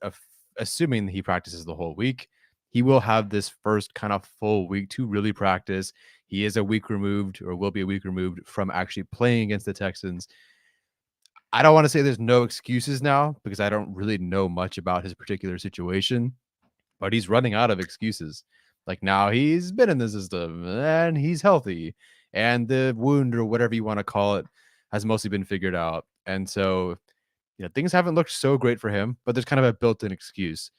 assuming that he practices the whole week, he will have this first kind of full week to really practice. He is a week removed, or will be a week removed, from actually playing against the Texans. I don't want to say there's no excuses now, because I don't really know much about his particular situation, but he's running out of excuses. Like, now he's been in the system and he's healthy, and the wound, or whatever you want to call it, has mostly been figured out. And so, things haven't looked so great for him, but there's kind of a built-in excuse.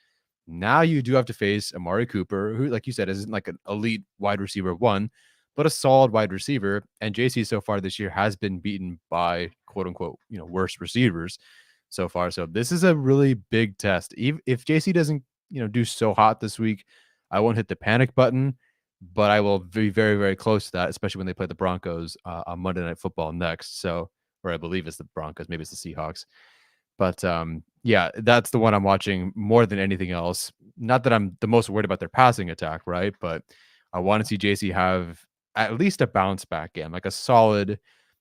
Now you do have to face Amari Cooper, who, like you said, isn't like an elite wide receiver one, but a solid wide receiver. And JC so far this year has been beaten by quote unquote, worse receivers so far. So this is a really big test. Even if JC doesn't, do so hot this week, I won't hit the panic button, but I will be very, very close to that, especially when they play the Broncos on Monday Night Football next. So, or I believe it's the Broncos, maybe it's the Seahawks. But yeah, that's the one I'm watching more than anything else. Not that I'm the most worried about their passing attack, right? But I want to see JC have at least a bounce back game, like a solid,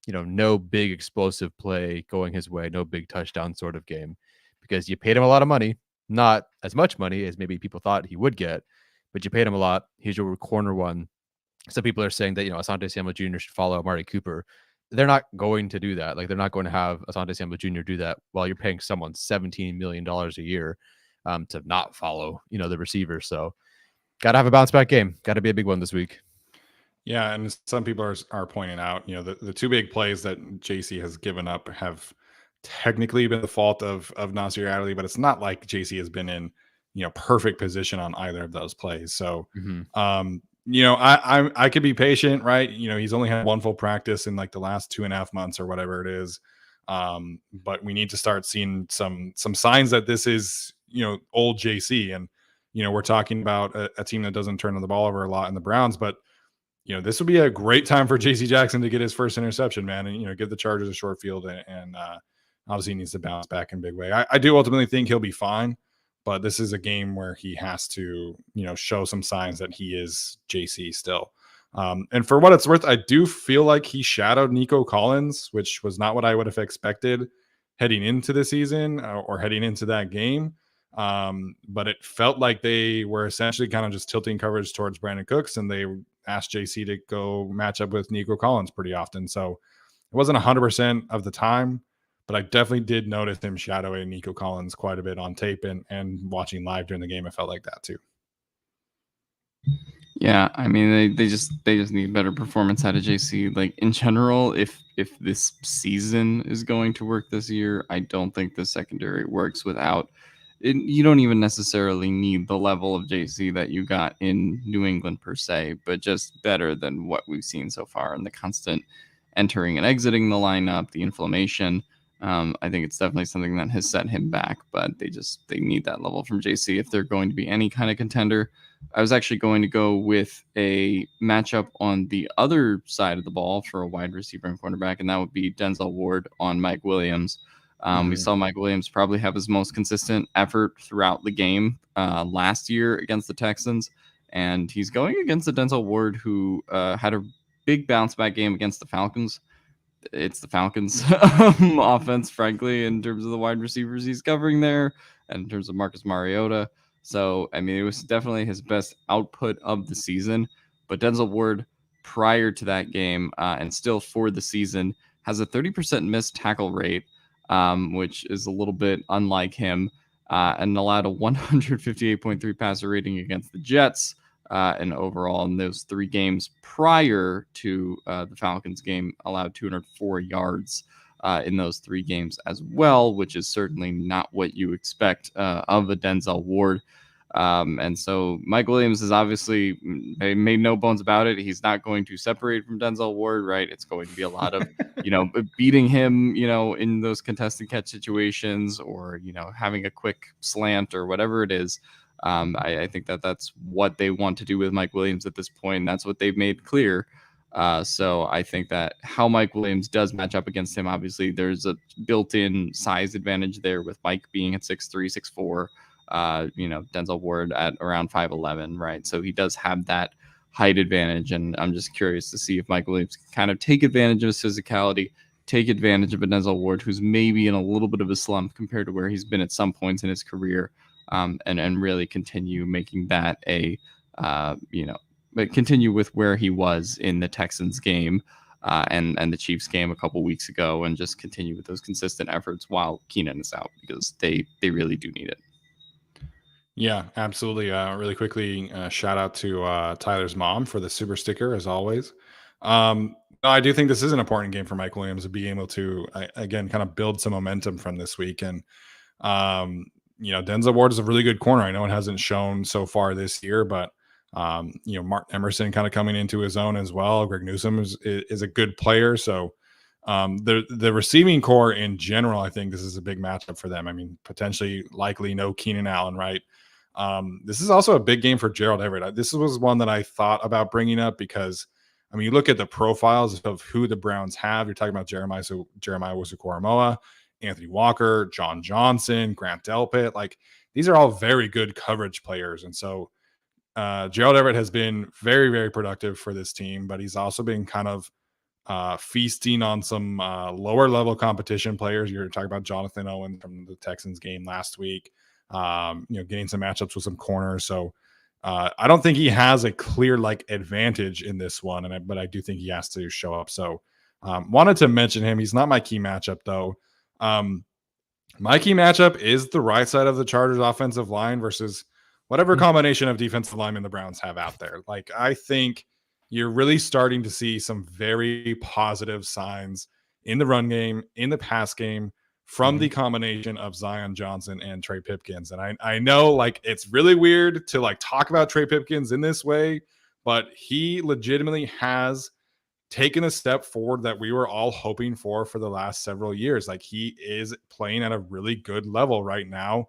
no big explosive play going his way, no big touchdown sort of game, because you paid him a lot of money, not as much money as maybe people thought he would get, but you paid him a lot. He's your corner one. Some people are saying that, Asante Samuel Jr. should follow Amari Cooper. They're not going to do that. Like, they're not going to have Asante Samuel Jr. do that while you're paying someone $17 million a year to not follow, the receiver. So got to have a bounce back game. Got to be a big one this week. Yeah, and some people are pointing out, the two big plays that JC has given up have technically been the fault of Nasir Adderley, but it's not like JC has been in, perfect position on either of those plays. So, I could be patient, right? He's only had one full practice in like the last 2.5 months or whatever it is. But we need to start seeing some signs that this is, old JC. And, we're talking about a team that doesn't turn the ball over a lot in the Browns, but this would be a great time for JC Jackson to get his first interception, man, and, give the Chargers a short field. And obviously he needs to bounce back in a big way. I do ultimately think he'll be fine, but this is a game where he has to, show some signs that he is JC still. And for what it's worth, I do feel like he shadowed Nico Collins, which was not what I would have expected heading into the season or heading into that game. But it felt like they were essentially kind of just tilting coverage towards Brandon Cooks, and they asked JC to go match up with Nico Collins pretty often. So it wasn't 100% of the time, but I definitely did notice him shadowing Nico Collins quite a bit on tape and watching live during the game. It felt like that too. Yeah, I mean, they just need better performance out of JC. Like, in general, if this season is going to work this year, I don't think the secondary works without it. You don't even necessarily need the level of JC that you got in New England per se, but just better than what we've seen so far, and the constant entering and exiting the lineup, the inflammation. I think it's definitely something that has set him back, but they need that level from JC if they're going to be any kind of contender. I was actually going to go with a matchup on the other side of the ball for a wide receiver and cornerback, and that would be Denzel Ward on Mike Williams. We saw Mike Williams probably have his most consistent effort throughout the game last year against the Texans, and he's going against a Denzel Ward who had a big bounce back game against the Falcons. It's the Falcons offense, frankly, in terms of the wide receivers he's covering there, and in terms of Marcus Mariota. So, I mean, it was definitely his best output of the season. But Denzel Ward, prior to that game and still for the season, has a 30% missed tackle rate, which is a little bit unlike him, and allowed a 158.3 passer rating against the Jets. And overall, in those 3 games prior to the Falcons game, allowed 204 yards in those 3 games as well, which is certainly not what you expect of a Denzel Ward. And so Mike Williams is obviously made no bones about it. He's not going to separate from Denzel Ward, right? It's going to be a lot of, beating him, in those contested catch situations, or, having a quick slant or whatever it is. I think that's what they want to do with Mike Williams at this point. And that's what they've made clear. So I think that how Mike Williams does match up against him, obviously there's a built-in size advantage there with Mike being at 6'3", 6'4". Denzel Ward at around 5'11", right? So he does have that height advantage, and I'm just curious to see if Mike Williams can kind of take advantage of his physicality, take advantage of a Denzel Ward who's maybe in a little bit of a slump compared to where he's been at some points in his career, and really continue making that but continue with where he was in the Texans game and the Chiefs game a couple weeks ago, and just continue with those consistent efforts while Keenan is out, because they really do need it. Yeah, absolutely. Really quickly, shout out to Tyler's mom for the super sticker, as always. I do think this is an important game for Mike Williams to be able to, again, kind of build some momentum from this week. And, Denzel Ward is a really good corner. I know it hasn't shown so far this year, but, Mark Emerson kind of coming into his own as well. Greg Newsome is a good player. So the receiving core in general, I think this is a big matchup for them. I mean, potentially likely no Keenan Allen, right? This is also a big game for Gerald Everett. This was one that I thought about bringing up because, you look at the profiles of who the Browns have. You're talking about Jeremiah Owusu-Koramoah, Anthony Walker, John Johnson, Grant Delpit. Like, these are all very good coverage players. And so Gerald Everett has been very, very productive for this team, but he's also been kind of feasting on some lower level competition players. You're talking about Jonathan Owen from the Texans game last week, getting some matchups with some corners. So I don't think he has a clear advantage in this one, but I do think he has to show up. So wanted to mention him. He's not my key matchup though. My key matchup is the right side of the Chargers offensive line versus whatever combination of defensive linemen the Browns have out there. I think you're really starting to see some very positive signs in the run game, in the pass game, from the combination of Zion Johnson and Trey Pipkins. And I know it's really weird to talk about Trey Pipkins in this way, but he legitimately has taken a step forward that we were all hoping for the last several years. He is playing at a really good level right now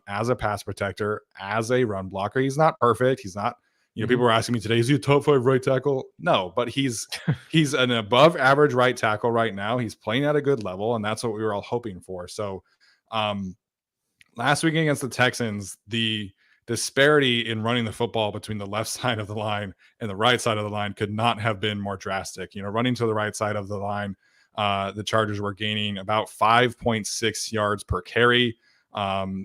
as a pass protector, as a run blocker. He's not perfect. He's not, people were asking me today, is he a top 5 right tackle? No, but he's an above average right tackle right now. He's playing at a good level, and that's what we were all hoping for. So last week against the Texans, the disparity in running the football between the left side of the line and the right side of the line could not have been more drastic. Running to the right side of the line, the Chargers were gaining about 5.6 yards per carry.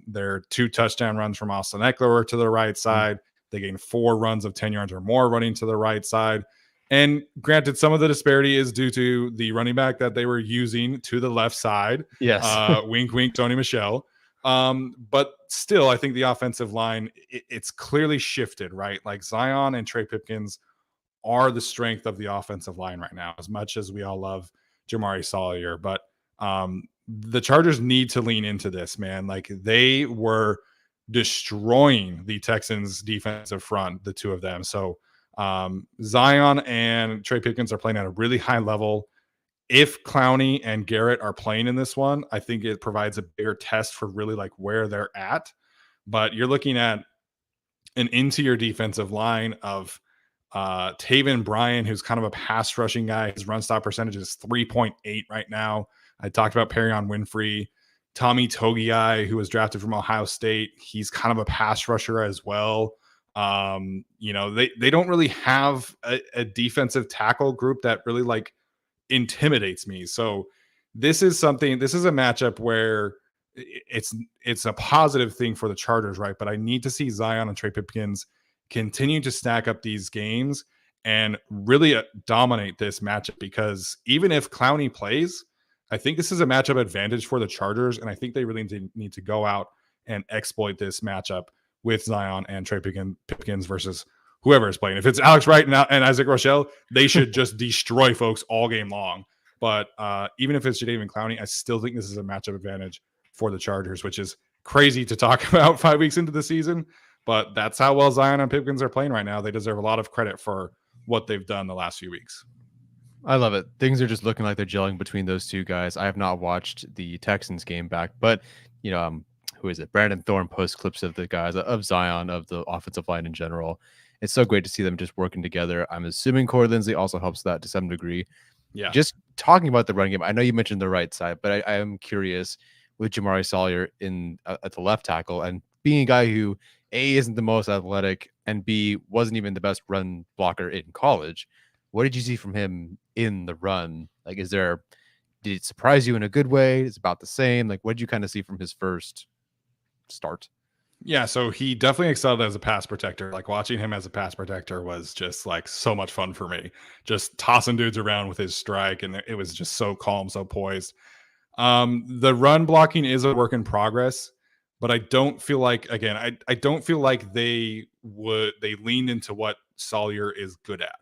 Their 2 touchdown runs from Austin Eckler were to the right side. They gained 4 runs of 10 yards or more running to the right side. And granted, some of the disparity is due to the running back that they were using to the left side. Yes. Wink, wink, Tony Michel. But still, I think the offensive line, it's clearly shifted, right? Zion and Trey Pipkins are the strength of the offensive line right now, as much as we all love Jamari Salyer. But the Chargers need to lean into this, man. They were destroying the Texans defensive front, the two of them. So Zion and Trey Pipkins are playing at a really high level. If Clowney and Garrett are playing in this one, I think it provides a bigger test for really where they're at. But you're looking at an interior defensive line of Taven Bryan, who's kind of a pass rushing guy. His run stop percentage is 3.8 right now. I talked about Perion Winfrey. Tommy Togiai, who was drafted from Ohio State, he's kind of a pass rusher as well. They don't really have a defensive tackle group that really intimidates me. So this is a matchup where it's a positive thing for the Chargers, right? But I need to see Zion and Trey Pipkins continue to stack up these games and really dominate this matchup, because even if Clowney plays, I think this is a matchup advantage for the Chargers, and I think they really need to go out and exploit this matchup with Zion and Trey Pipkins versus whoever is playing. If it's Alex Wright and Isaac Rochelle, they should just destroy folks all game long. But even if it's Jadeveon Clowney, I still think this is a matchup advantage for the Chargers, which is crazy to talk about 5 weeks into the season. But that's how well Zion and Pipkins are playing right now. They deserve a lot of credit for what they've done the last few weeks. I love it. Things are just looking like they're gelling between those two guys. I have not watched the Texans game back, but who is it? Brandon Thorne posts clips of the guys, of Zion, of the offensive line in general. It's so great to see them just working together. I'm assuming Corey Linsley also helps that to some degree. Yeah. Just talking about the run game, I know you mentioned the right side, but I am curious with Jamari Salyer at the left tackle, and being a guy who A, isn't the most athletic, and B, wasn't even the best run blocker in college. What did you see from him in the run? Like, did it surprise you in a good way? It's about the same. Like, what did you kind of see from his first start? Yeah, so he definitely excelled as a pass protector. Like, watching him as a pass protector was just like so much fun for me. Just tossing dudes around with his strike, and it was just so calm, so poised. The run blocking is a work in progress, but I don't feel like, again, I don't feel like they leaned into what Salyer is good at.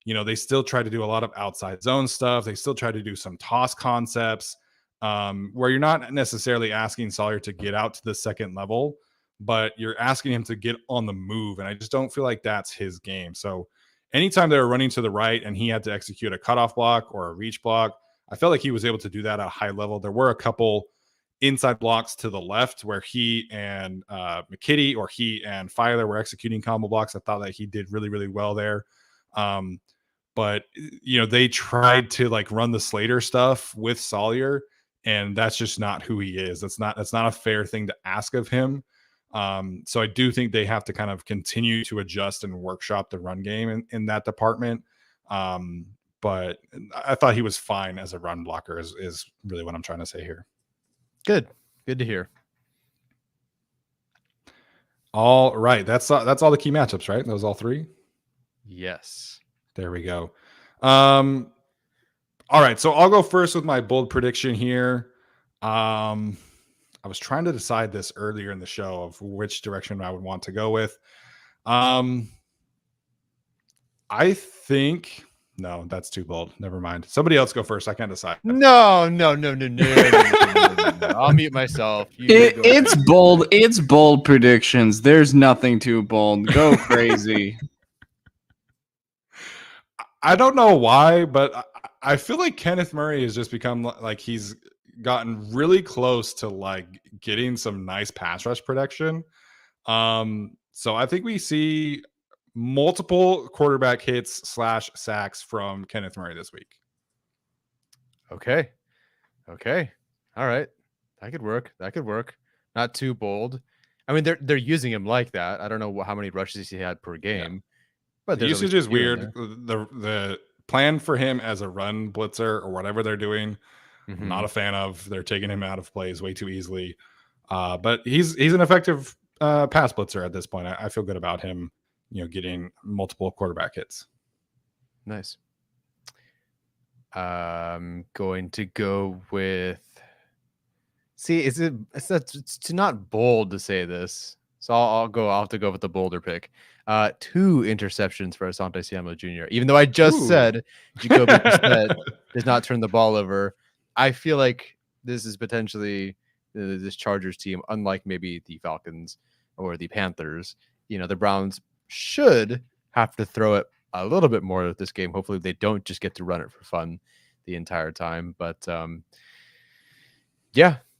They still try to do a lot of outside zone stuff. They still try to do some toss concepts, where you're not necessarily asking Salyer to get out to the second level, but you're asking him to get on the move. And I just don't feel like that's his game. So anytime they were running to the right and he had to execute a cutoff block or a reach block, I felt like he was able to do that at a high level. There were a couple inside blocks to the left where he and McKitty or he and Filer were executing combo blocks. I thought that he did really, really well there. But they tried to like run the Slater stuff with Salyer, and that's just not who he is. That's not a fair thing to ask of him. So I do think they have to kind of continue to adjust and workshop the run game in that department. But I thought he was fine as a run blocker is really what I'm trying to say here. Good to hear. All right. That's all the key matchups, right? Those all three? Yes. There we go. All right. So I'll go first with my bold prediction here. I was trying to decide this earlier in the show of which direction I would want to go with. I think no, that's too bold. Never mind. Somebody else go first. I can't decide. No. I'll mute myself. It's bold. It's bold predictions. There's nothing too bold. Go crazy. I don't know why, but I feel like Kenneth Murray has just become like he's gotten really close to like getting some nice pass rush protection. So I think we see multiple quarterback hits / sacks from Kenneth Murray this week. Okay. All right. That could work. Not too bold. I mean, they're using him like that. I don't know how many rushes he had per game. Yeah. But the usage is weird. The plan for him as a run blitzer or whatever they're doing, I'm not a fan of. They're taking him out of plays way too easily. But he's an effective pass blitzer at this point. I feel good about him, getting multiple quarterback hits. Nice. I'm going to go with. See, it's not bold to say this, so I'll have to go with the bolder pick. 2 interceptions for Asante Samuel Jr. Even though I just said Jacoby Brissett does not turn the ball over, I feel like this is potentially this Chargers team, unlike maybe the Falcons or the Panthers. The Browns should have to throw it a little bit more this game. Hopefully, they don't just get to run it for fun the entire time. But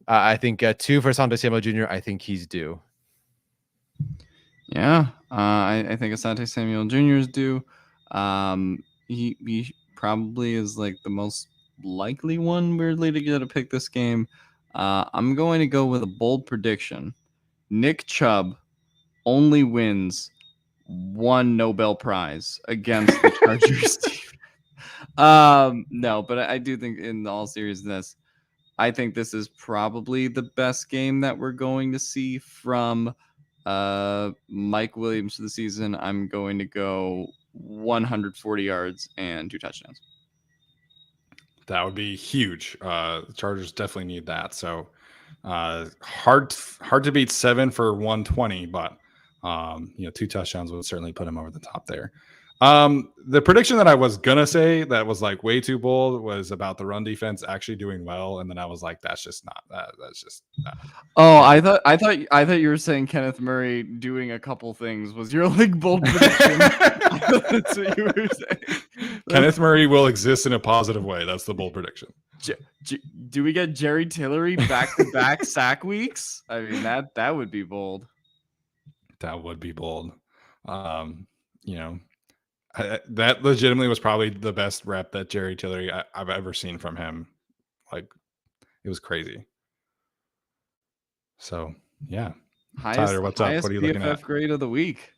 I think 2 for Asante Samuel Jr. I think he's due. Yeah, I think Asante Samuel Jr. is due. He probably is like the most likely one, weirdly, to get a pick this game. I'm going to go with a bold prediction. Nick Chubb only wins 1 Nobel Prize against the Chargers team. No, but I do think, in all seriousness, I think this is probably the best game that we're going to see from Mike Williams for the season. I'm going to go 140 yards and 2 touchdowns. That would be huge. The Chargers definitely need that. So hard to beat 7 for 120, but 2 touchdowns would certainly put him over the top there. The prediction that I was gonna say that was like way too bold was about the run defense actually doing well, and then I was like, that's just not that. That's just not. Oh, I thought you were saying Kenneth Murray doing a couple things was your like bold prediction. I thought that's what you were saying. Kenneth Murray will exist in a positive way. That's the bold prediction. Do we get Jerry Tillery back-to-back sack weeks? I mean, that would be bold. That would be bold. You know, that legitimately was probably the best rep that Jerry Tillery I've ever seen from him. Like, it was crazy. So, yeah. Tyler, what's up? What are you looking at? PFF grade of the week.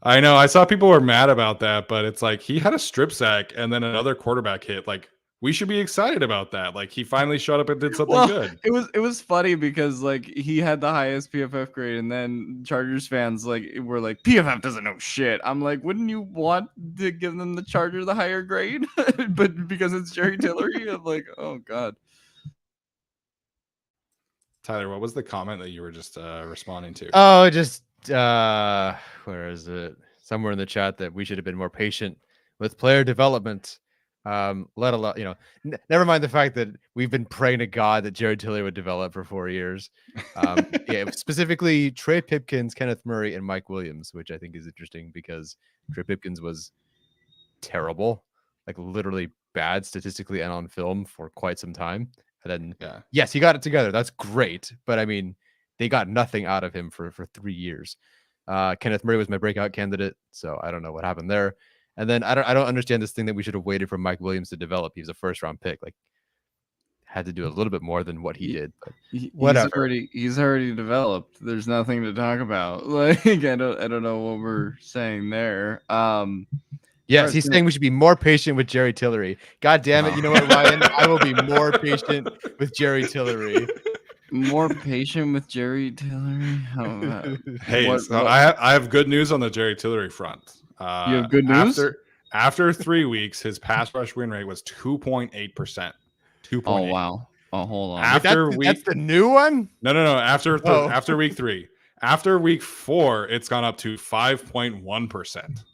I know. I saw people were mad about that, but it's like he had a strip sack and then another quarterback hit. Like, we should be excited about that. Like, he finally showed up and did something good. It was funny because like he had the highest PFF grade, and then Chargers fans like were like, PFF doesn't know shit. I'm like, wouldn't you want to give them the Charger the higher grade? But because it's Jerry Tillery, I'm like, oh god. Tyler, what was the comment that you were just responding to? Oh, just where is it? Somewhere in the chat that we should have been more patient with player development. Let alone, never mind the fact that we've been praying to God that Jared Tillery would develop for 4 years. Yeah, specifically Trey Pipkins, Kenneth Murray, and Mike Williams, which I think is interesting because Trey Pipkins was terrible, like literally bad statistically and on film for quite some time. And then, yes, he got it together. That's great. But I mean, they got nothing out of him for 3 years. Kenneth Murray was my breakout candidate, so I don't know what happened there. And then I don't understand this thing that we should have waited for Mike Williams to develop. He was a first-round pick. Like, had to do a little bit more than what he did. But whatever. He's already developed. There's nothing to talk about. Like, I don't know what we're saying there. Yes, he's saying we should be more patient with Jerry Tillery. God damn it. You know what, Ryan? I will be more patient with Jerry Tillery. More patient with Jerry Tillery? Hey, I have good news on the Jerry Tillery front. You have good news? After 3 weeks, his pass rush win rate was 2.8%. 2.8. Oh, wow. Oh, hold on. That's the new one? No. After week 3. After week 4, it's gone up to 5.1%.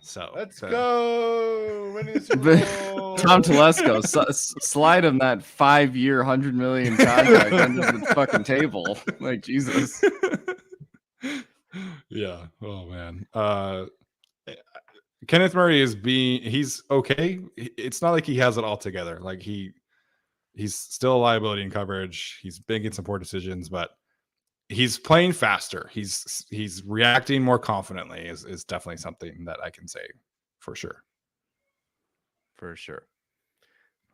So let's go. Winning the Super Bowl. Tom Telesco, slide him that 5-year, $100 million contract under the fucking table. Like, Jesus. Yeah. Oh man. Kenneth Murray he's okay. It's not like he has it all together. Like he's still a liability in coverage. He's making some poor decisions, but he's playing faster. He's reacting more confidently is definitely something that I can say for sure. For sure.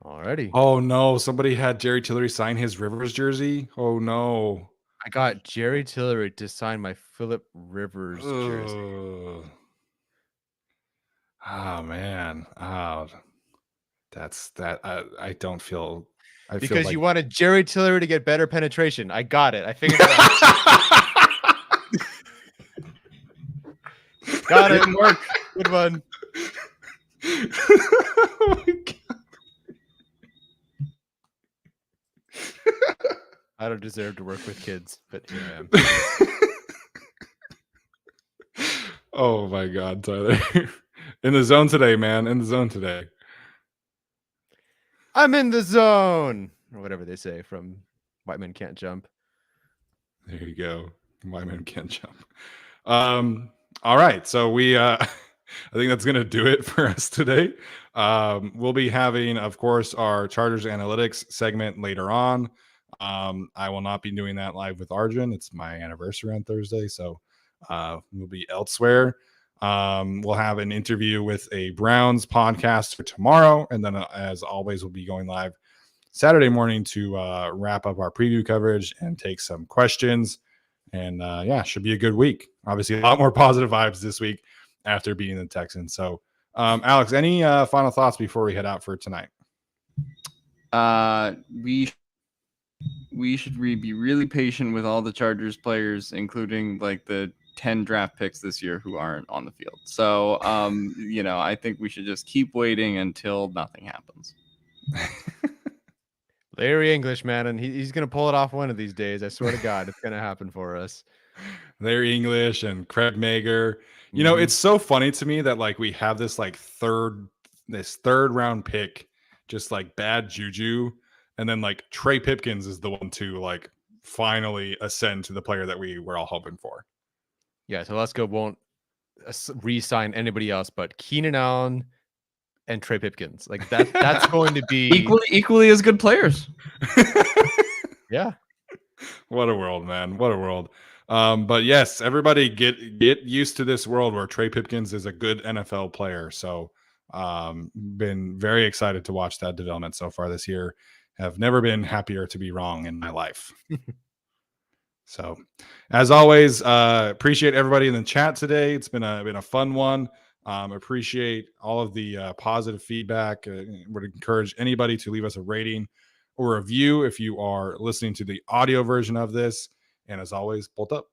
Alrighty. Oh no, somebody had Jerry Tillery sign his Rivers jersey. Oh no. I got Jerry Tillery to sign my Phillip Rivers jersey. Oh man. Oh, that's that. I don't feel. Because you wanted Jerry Tillery to get better penetration. I got it. I figured it out. Got it. Didn't work. Good one. Oh my God. I don't deserve to work with kids, but here I am. Oh my God, Tyler. In the zone today, man. In the zone today. I'm in the zone, or whatever they say from White Men Can't Jump. There you go. White Men Can't Jump. All right. So we I think that's gonna do it for us today. We'll be having, of course, our Chargers Analytics segment later on. I will not be doing that live with Arjun. It's my anniversary on Thursday, so we'll be elsewhere. We'll have an interview with a Browns podcast for tomorrow, and then as always, we'll be going live Saturday morning to wrap up our preview coverage and take some questions. And should be a good week. Obviously, a lot more positive vibes this week after beating the Texans. So, Alex, any final thoughts before we head out for tonight? We should be really patient with all the Chargers players, including like the 10 draft picks this year who aren't on the field. So, I think we should just keep waiting until nothing happens. Larry English, man, and he's going to pull it off one of these days. I swear to God, it's going to happen for us. They're English and Craig Mager. You know, it's so funny to me that like we have this like third round pick, just like bad juju, and then like Trey Pipkins is the one to like finally ascend to the player that we were all hoping for. Yeah, so let's go. Won't re-sign anybody else but Keenan Allen and Trey Pipkins. Like that's going to be equally as good players. Yeah. What a world, man. What a world. But yes, everybody get used to this world where Trey Pipkins is a good NFL player. So been very excited to watch that development so far this year. Have never been happier to be wrong in my life. So as always, appreciate everybody in the chat today. It's been a fun one. Appreciate all of the positive feedback. Would encourage anybody to leave us a rating or review if you are listening to the audio version of this. And as always, bolt up.